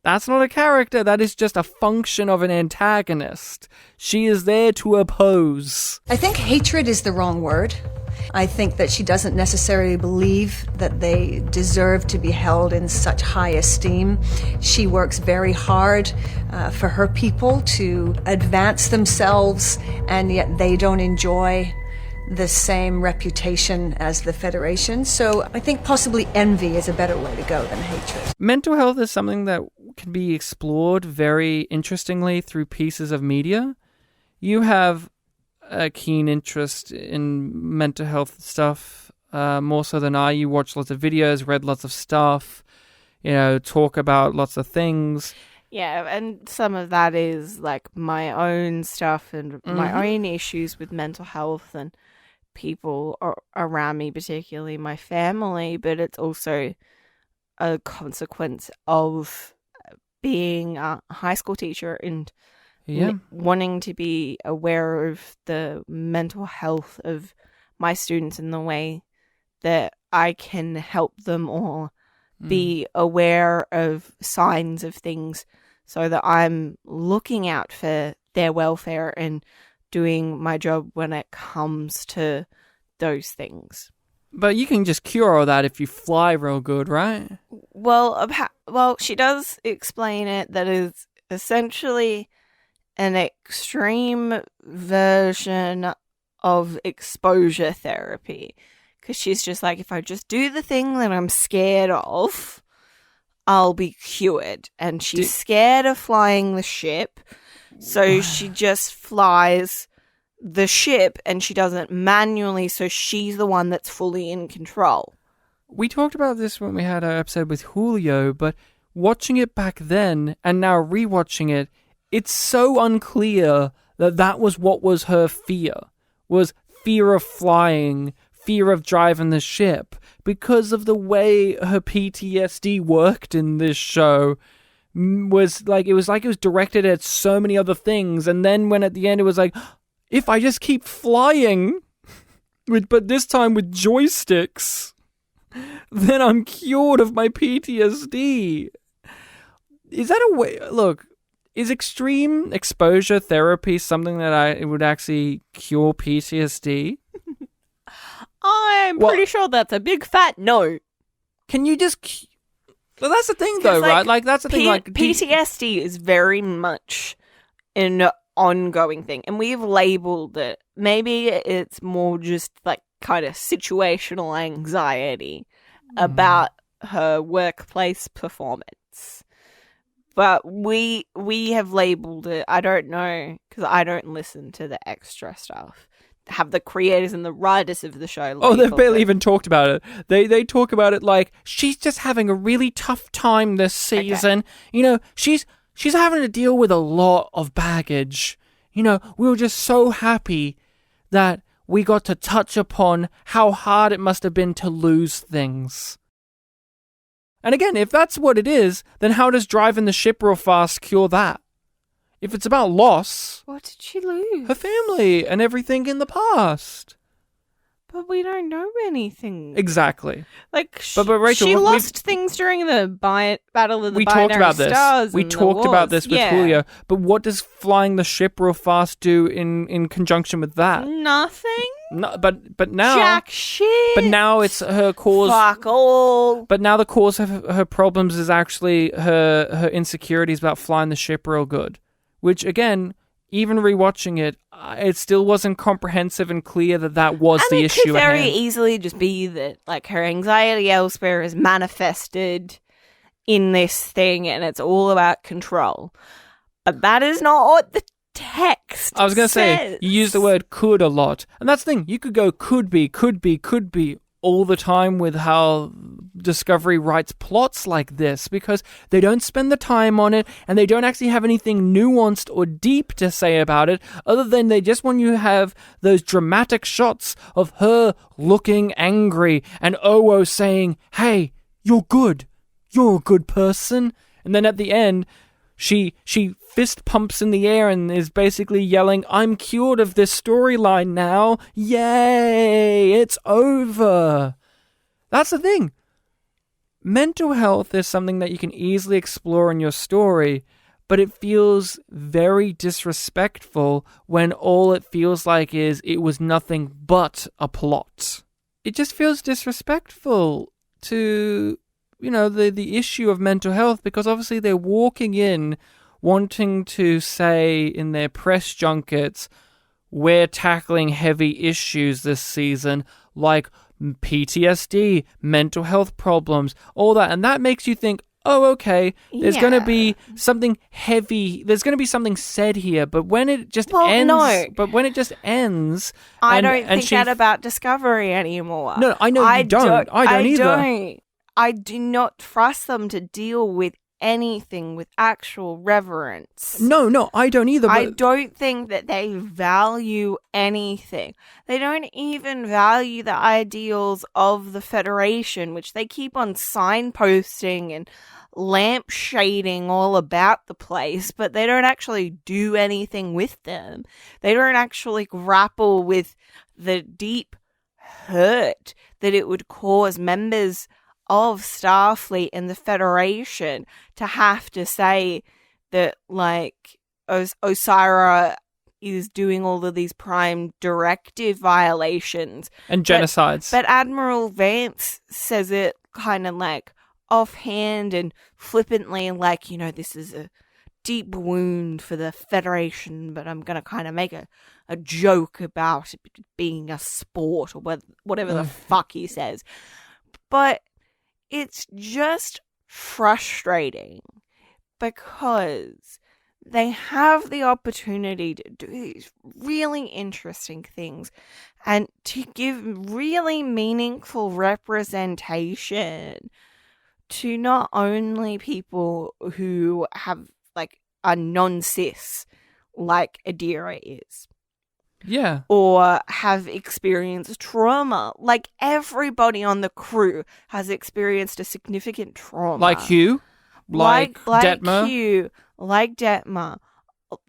That's not a character, that is just a function of an antagonist. She is there to oppose. I think hatred is the wrong word. I think that she doesn't necessarily believe that they deserve to be held in such high esteem. She works very hard for her people to advance themselves, and yet they don't enjoy the same reputation as the Federation. So I think possibly envy is a better way to go than hatred. Mental health is something that can be explored very interestingly through pieces of media. You have a keen interest in mental health stuff, more so than I. You watch lots of videos, read lots of stuff, talk about lots of things. Yeah, and some of that is like my own stuff and my own issues with mental health and people around me, particularly my family, but it's also a consequence of being a high school teacher and wanting to be aware of the mental health of my students in the way that I can help them or be aware of signs of things so that I'm looking out for their welfare and doing my job when it comes to those things. But you can just cure all that if you fly real good, right? Well, she does explain it that is essentially an extreme version of exposure therapy. Because she's just like, if I just do the thing that I'm scared of, I'll be cured. And she's scared of flying the ship, so she just flies the ship and she does it manually, so she's the one that's fully in control. We talked about this when we had our episode with Julio, but watching it back then and now rewatching it, it's so unclear that was what was her fear. Was fear of flying, fear of driving the ship, because of the way her PTSD worked in this show. It was directed at so many other things, and then when at the end it was like, if I just keep flying, but this time with joysticks, then I'm cured of my PTSD. Is that a way? Look, is extreme exposure therapy something that it would actually cure PTSD? I'm pretty sure that's a big fat no. Can you just... Well, that's the thing, though, right? Like, that's the thing. Like, PTSD is very much an ongoing thing, and we've labeled it. Maybe it's more just like kind of situational anxiety about her workplace performance. But we have labeled it. I don't know, because I don't listen to the extra stuff. Have the creators and the writers of the show. They've barely even talked about it. They talk about it like she's just having a really tough time this season. Okay. She's having to deal with a lot of baggage. We were just so happy that we got to touch upon how hard it must have been to lose things. And again, if that's what it is, then how does driving the ship real fast cure that? If it's about loss... What did she lose? Her family and everything in the past. But we don't know anything. Exactly. Like, but Rachel, she lost things during the Battle of the Binary Stars. We talked about this with Julio. But what does flying the ship real fast do in conjunction with that? Nothing. No, but now... Jack shit. But now it's her cause... Fuck all. But now the cause of her problems is actually her insecurities about flying the ship real good. Which, again, even rewatching it, it still wasn't comprehensive and clear that was the issue. It could very at hand. easily just be that, like, her anxiety elsewhere is manifested in this thing, and it's all about control. But that is not what the text I was going to says. say, you use the word could a lot. And that's the thing. You could go could be all the time with how Discovery writes plots like this, because they don't spend the time on it and they don't actually have anything nuanced or deep to say about it, other than they just want you to have those dramatic shots of her looking angry and Owo saying, hey, you're good. You're a good person. And then at the end, she fist pumps in the air and is basically yelling, I'm cured of this storyline now. Yay, it's over. That's the thing. Mental health is something that you can easily explore in your story, but it feels very disrespectful when all it feels like is it was nothing but a plot. It just feels disrespectful to, the issue of mental health, because obviously they're walking in wanting to say in their press junkets, we're tackling heavy issues this season, like PTSD, mental health problems, all that. And that makes you think, oh, okay, there's going to be something heavy. There's going to be something said here. But when it just ends... I don't think that about Discovery anymore. No, I know you don't. I don't either. I do not trust them to deal with anything with actual reverence. No, I don't either. But... I don't think that they value anything. They don't even value the ideals of the Federation, which they keep on signposting and lampshading all about the place, but they don't actually do anything with them. They don't actually grapple with the deep hurt that it would cause members of Starfleet and the Federation to have to say that, like, Osira is doing all of these prime directive violations. And genocides. But Admiral Vance says it kind of like offhand and flippantly, like, you know, this is a deep wound for the Federation, but I'm going to kind of make a joke about it being a sport or whatever the fuck he says. But it's just frustrating because they have the opportunity to do these really interesting things and to give really meaningful representation to not only people who have, like, a non-cis, like Adira is. Yeah. Or have experienced trauma. Like, everybody on the crew has experienced a significant trauma. Like Hugh? Like Detmer? Hugh. Like Detmer.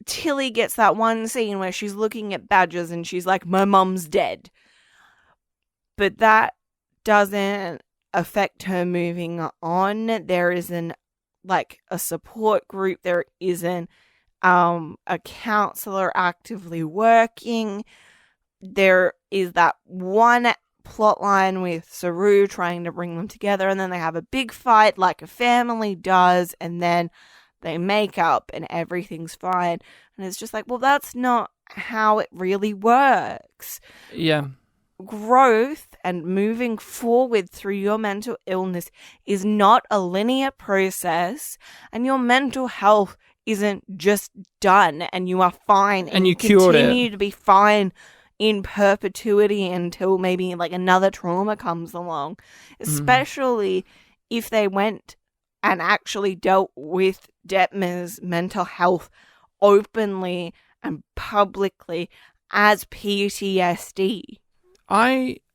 Tilly gets that one scene where she's looking at badges and she's like, my mum's dead. But that doesn't affect her moving on. There isn't, like, a support group. There isn't a counselor actively working. There is that one plot line with Saru trying to bring them together, and then they have a big fight like a family does, and then they make up and everything's fine. And it's just like, well, that's not how it really works. Yeah. Growth and moving forward through your mental illness is not a linear process, and your mental health isn't just done and you are fine and you cured it. Continue to be fine in perpetuity until maybe like another trauma comes along, especially if they went and actually dealt with Detmer's mental health openly and publicly as PTSD.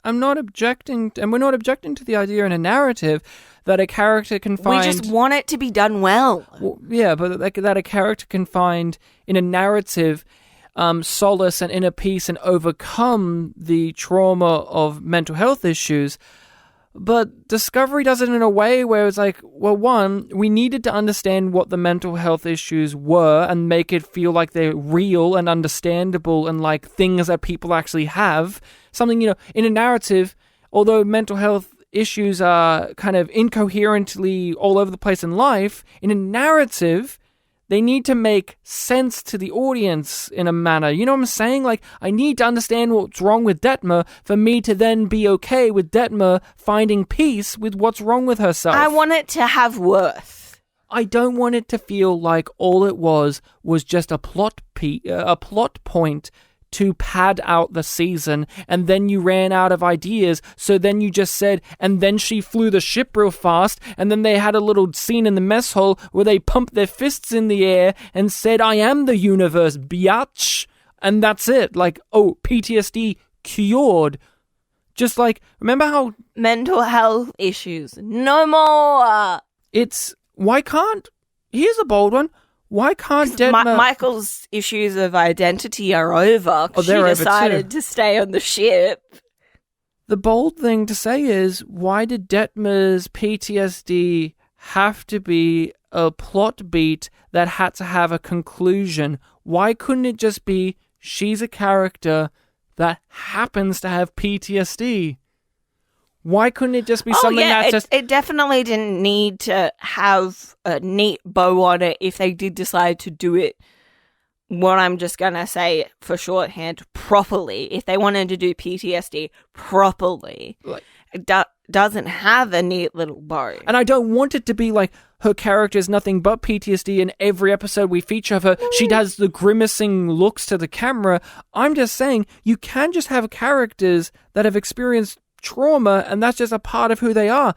I'm not objecting, and we're not objecting to the idea in a narrative that a character can find... We just want it to be done well. Yeah, but that a character can find in a narrative solace and inner peace and overcome the trauma of mental health issues. But Discovery does it in a way where it's like, well, one, we needed to understand what the mental health issues were and make it feel like they're real and understandable and like things that people actually have. Something, you know, in a narrative, although mental health issues are kind of incoherently all over the place in life, in a narrative, they need to make sense to the audience in a manner. You know what I'm saying? Like, I need to understand what's wrong with Detmer for me to then be okay with Detmer finding peace with what's wrong with herself. I want it to have worth. I don't want it to feel like all it was just a plot point to pad out the season, and then you ran out of ideas, so then you just said, and then she flew the ship real fast, and then they had a little scene in the mess hall where they pumped their fists in the air and said, I am the universe, biatch, and that's it. Like, oh, PTSD cured. Just like, remember how... Mental health issues, no more! Here's a bold one. Why can't Detmer... Michael's issues of identity are over. Oh, she decided to stay on the ship. The bold thing to say is, why did Detmer's PTSD have to be a plot beat that had to have a conclusion? Why couldn't it just be, she's a character that happens to have PTSD? Why couldn't it just be something that's just... It definitely didn't need to have a neat bow on it if they did decide to do it what I'm just going to say for shorthand, properly, if they wanted to do PTSD properly, it doesn't have a neat little bow. And I don't want it to be like her character is nothing but PTSD in every episode we feature of her. She does the grimacing looks to the camera. I'm just saying you can just have characters that have experienced trauma and that's just a part of who they are.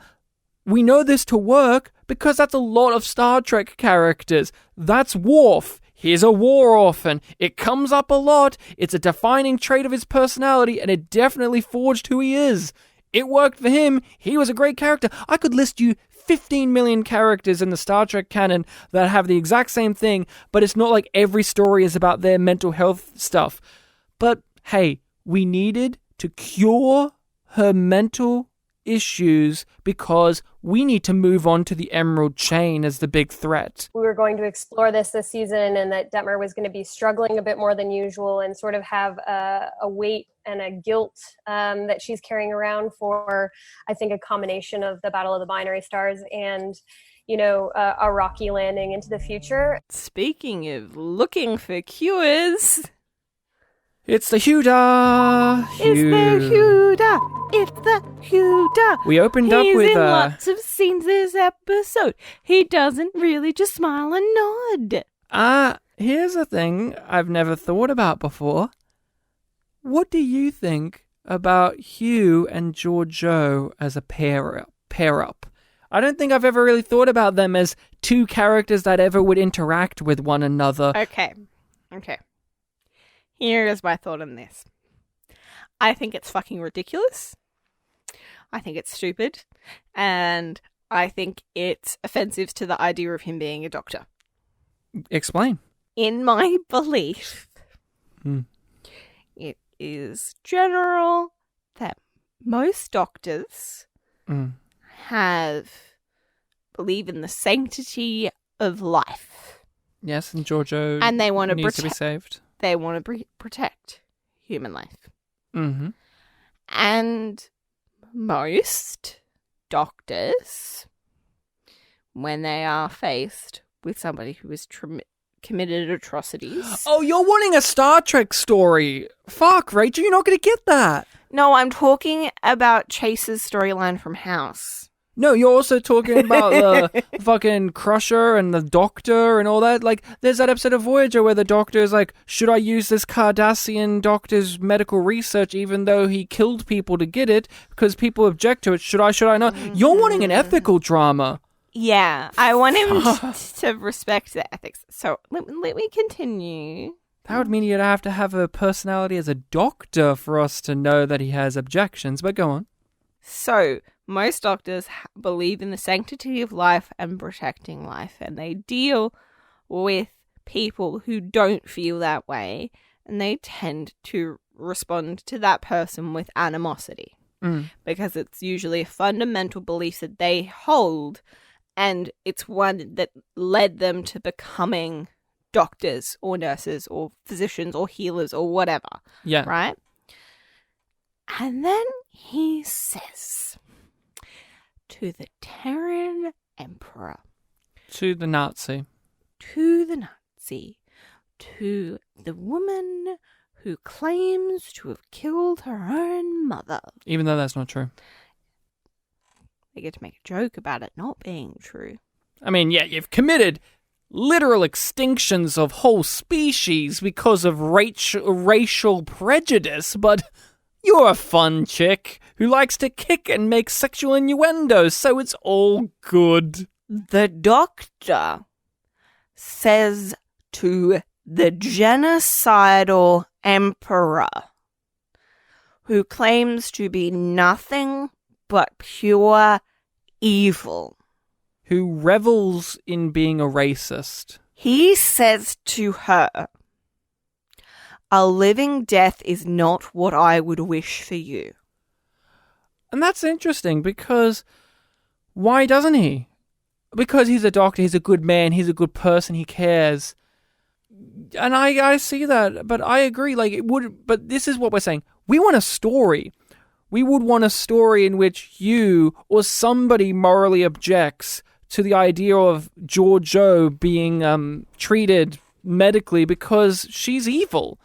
We know this to work because that's a lot of Star Trek characters. That's Worf. He's a war orphan. It comes up a lot. It's a defining trait of his personality, and it definitely forged who he is. It worked for him. He was a great character. I could list you 15 million characters in the Star Trek canon that have the exact same thing, but it's not like every story is about their mental health stuff. But hey, we needed to cure her mental issues because we need to move on to the Emerald Chain as the big threat. We were going to explore this season, and that Detmer was going to be struggling a bit more than usual and sort of have a weight and a guilt that she's carrying around for, I think, a combination of the Battle of the Binary Stars and, a rocky landing into the future. Speaking of looking for cures... It's the Huda! It's the Huda! It's the Huda! We opened up with... He's in lots of scenes this episode. He doesn't really just smile and nod. Here's a thing I've never thought about before. What do you think about Hugh and Giorgio as a pair up? I don't think I've ever really thought about them as two characters that ever would interact with one another. Okay. Here is my thought on this. I think it's fucking ridiculous. I think it's stupid. And I think it's offensive to the idea of him being a doctor. Explain. In my belief, it is general that most doctors believe in the sanctity of life. Yes, and Giorgio and they want to needs to be saved. They want to protect human life. Mm-hmm. And most doctors, when they are faced with somebody who has committed atrocities... Oh, you're wanting a Star Trek story. Fuck, Rachel, you're not going to get that. No, I'm talking about Chase's storyline from House. No, you're also talking about the fucking Crusher and the Doctor and all that. Like, there's that episode of Voyager where the Doctor is like, should I use this Cardassian doctor's medical research even though he killed people to get it? Because people object to it. Should I not? You're wanting an ethical drama. Yeah, I want him to respect the ethics. So let me continue. That would mean you'd have to have a personality as a doctor for us to know that he has objections, but go on. So... most doctors believe in the sanctity of life and protecting life, and they deal with people who don't feel that way, and they tend to respond to that person with animosity because it's usually a fundamental belief that they hold, and it's one that led them to becoming doctors or nurses or physicians or healers or whatever. Yeah. Right? And then he says... to the Terran Emperor. To the Nazi. To the Nazi. To the woman who claims to have killed her own mother. Even though that's not true. They get to make a joke about it not being true. I mean, yeah, you've committed literal extinctions of whole species because of racial prejudice, but... you're a fun chick who likes to kick and make sexual innuendos, so it's all good. The Doctor says to the genocidal Emperor, who claims to be nothing but pure evil, who revels in being a racist, he says to her, a living death is not what I would wish for you. And that's interesting because why doesn't he? Because he's a doctor, he's a good man, he's a good person, he cares. And I see that, but I agree, like it would, but this is what we're saying. We want a story. We would want a story in which you or somebody morally objects to the idea of Giorgio being treated medically because she's evil.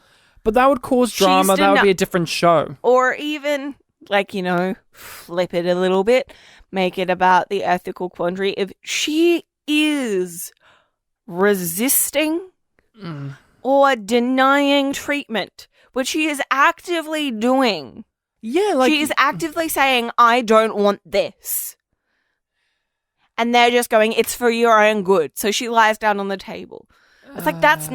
But that would cause drama. That would be a different show. Or even, like, you know, flip it a little bit. Make it about the ethical quandary. If she is resisting or denying treatment, which she is actively doing. Yeah, like... She is actively saying, I don't want this. And they're just going, it's for your own good. So she lies down on the table. It's like, that's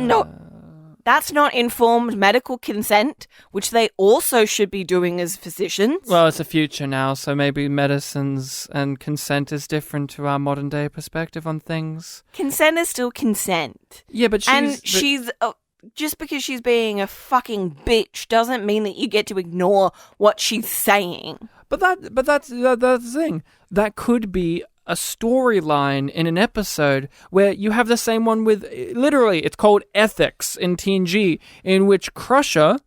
not informed medical consent, which they also should be doing as physicians. Well, it's the future now, so maybe medicines and consent is different to our modern day perspective on things. Consent is still consent. Yeah, but she's just because she's being a fucking bitch doesn't mean that you get to ignore what she's saying. But that's the thing. That could be a storyline in an episode where you have the same one with, literally, it's called Ethics in TNG, in which Crusher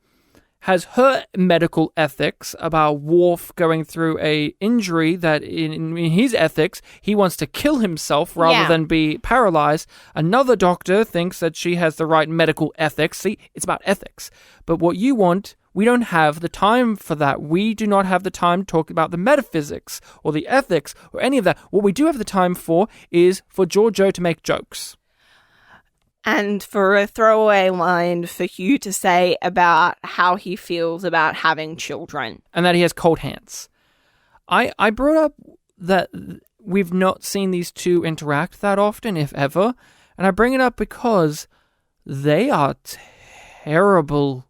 has her medical ethics about Worf going through a injury that in his ethics, he wants to kill himself rather than be paralyzed. Another doctor thinks that she has the right medical ethics. See, it's about ethics. But what you want, we don't have the time for that. We do not have the time to talk about the metaphysics or the ethics or any of that. What we do have the time for is for Giorgio to make jokes. And for a throwaway line for Hugh to say about how he feels about having children. And that he has cold hands. I brought up that we've not seen these two interact that often, if ever. And I bring it up because they are terrible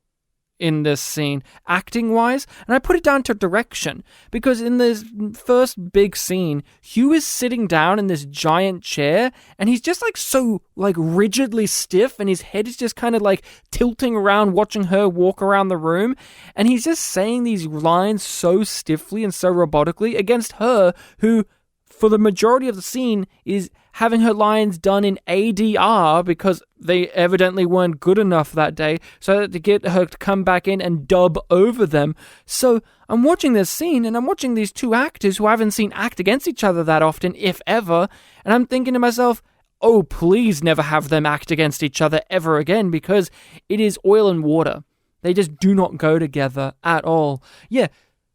in this scene, acting-wise, and I put it down to direction, because in this first big scene, Hugh is sitting down in this giant chair, and he's just so rigidly stiff, and his head is just kind of tilting around, watching her walk around the room, and he's just saying these lines so stiffly and so robotically against her, who, for the majority of the scene, is having her lines done in ADR because they evidently weren't good enough that day, so that to get her to come back in and dub over them. So I'm watching this scene, and I'm watching these two actors who I haven't seen act against each other that often, if ever, and I'm thinking to myself, oh, please never have them act against each other ever again, because it is oil and water. They just do not go together at all. Yeah,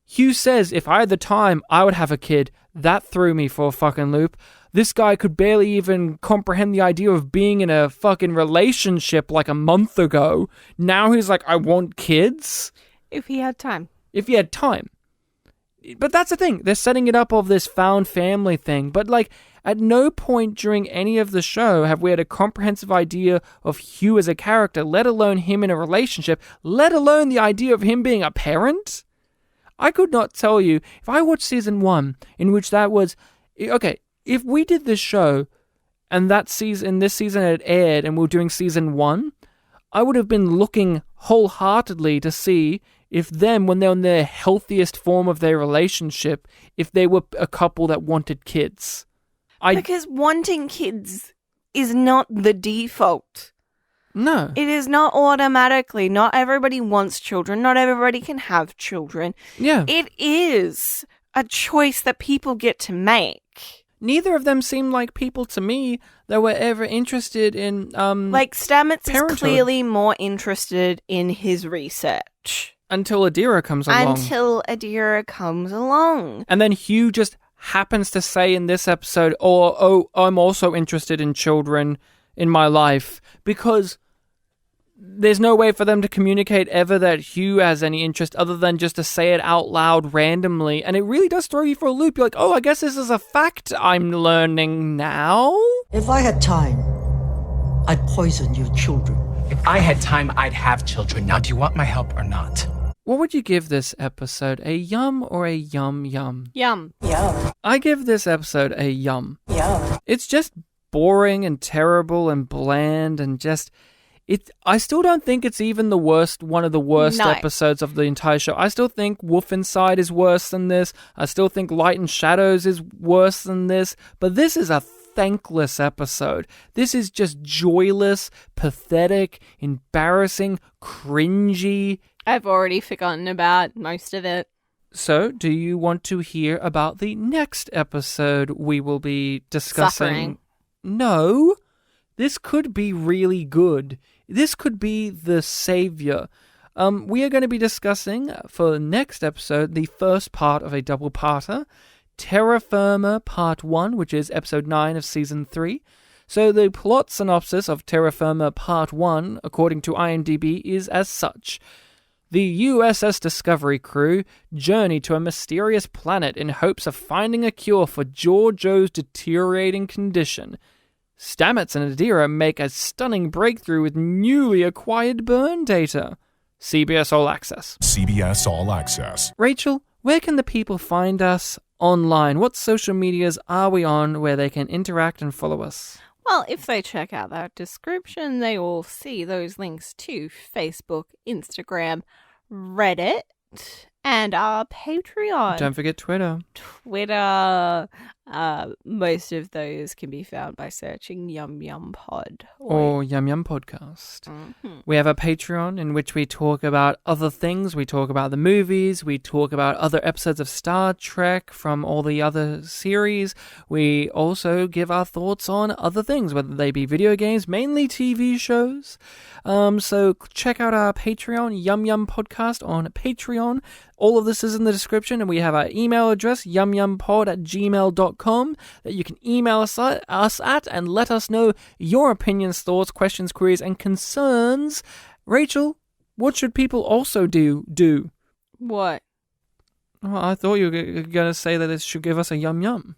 Hugh says, if I had the time, I would have a kid. That threw me for a fucking loop. This guy could barely even comprehend the idea of being in a fucking relationship a month ago. Now he's like, I want kids? If he had time. If he had time. But that's the thing. They're setting it up of this found family thing. But at no point during any of the show have we had a comprehensive idea of Hugh as a character, let alone him in a relationship, let alone the idea of him being a parent. I could not tell you, if I watched season 1, in which that was, okay, if we did this show, and this season had aired, and we were doing season 1, I would have been looking wholeheartedly to see if them, when they're in their healthiest form of their relationship, if they were a couple that wanted kids. Because wanting kids is not the default. No. It is not automatically. Not everybody wants children. Not everybody can have children. Yeah. It is a choice that people get to make. Neither of them seem like people to me that were ever interested in Stamets parenthood. is clearly more interested in his research. Until Adira comes along. And then Hugh just happens to say in this episode, oh, I'm also interested in children in my life, because there's no way for them to communicate ever that Hugh has any interest other than just to say it out loud randomly. And it really does throw you for a loop. You're like, oh, I guess this is a fact I'm learning now. If I had time, I'd poison your children. If I had time, I'd have children. Now, do you want my help or not? What would you give this episode? A yum or a yum yum? Yum. Yum. I give this episode a yum. Yum. It's just boring and terrible and bland and just... I still don't think it's even one of the worst episodes of the entire show. I still think Wolf Inside is worse than this. I still think Light and Shadows is worse than this. But this is a thankless episode. This is just joyless, pathetic, embarrassing, cringy. I've already forgotten about most of it. So, do you want to hear about the next episode we will be discussing? Suffering. No. this could be really good. This could be the savior. We are going to be discussing, for the next episode, the first part of a double-parter, Terra Firma Part 1, which is episode 9 of Season 3. So the plot synopsis of Terra Firma Part 1, according to IMDb, is as such. The USS Discovery crew journey to a mysterious planet in hopes of finding a cure for Giorgio's deteriorating condition. Stamets and Adira make a stunning breakthrough with newly acquired burn data. CBS All Access. CBS All Access. Rachel, where can the people find us online? What social medias are we on where they can interact and follow us? Well, if they check out that description, they will see those links to Facebook, Instagram, Reddit, and our Patreon. Don't forget Twitter. Most of those can be found by searching YumYumPod. Or YumYumPodcast. Mm-hmm. We have a Patreon in which we talk about other things. We talk about the movies. We talk about other episodes of Star Trek from all the other series. We also give our thoughts on other things, whether they be video games, mainly TV shows. So check out our Patreon, YumYumPodcast on Patreon. All of this is in the description, and we have our email address, yumyumpod@gmail.com, that you can email us at and let us know your opinions, thoughts, questions, queries, and concerns. Rachel, what should people also do? What? Oh, I thought you were going to say that it should give us a yum yum.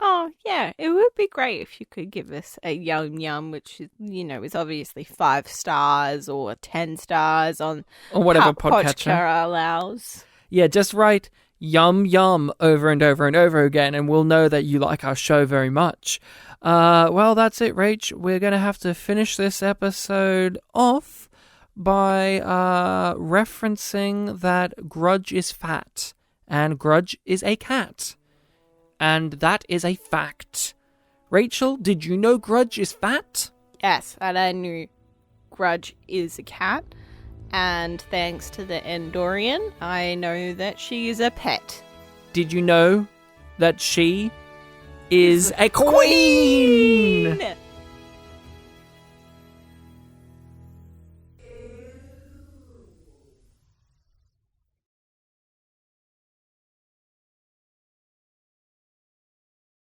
Oh, yeah, it would be great if you could give us a yum yum, which, is obviously 5 stars or 10 stars on or whatever podcatcher allows. Yeah, just write yum yum over and over and over again, and we'll know that you like our show very much. Well, that's it, Rach. We're going to have to finish this episode off by referencing that Grudge is fat, and Grudge is a cat. And that is a fact. Rachel, did you know Grudge is fat? Yes, and I knew Grudge is a cat. And thanks to the Endorian, I know that she is a pet. Did you know that she is a queen?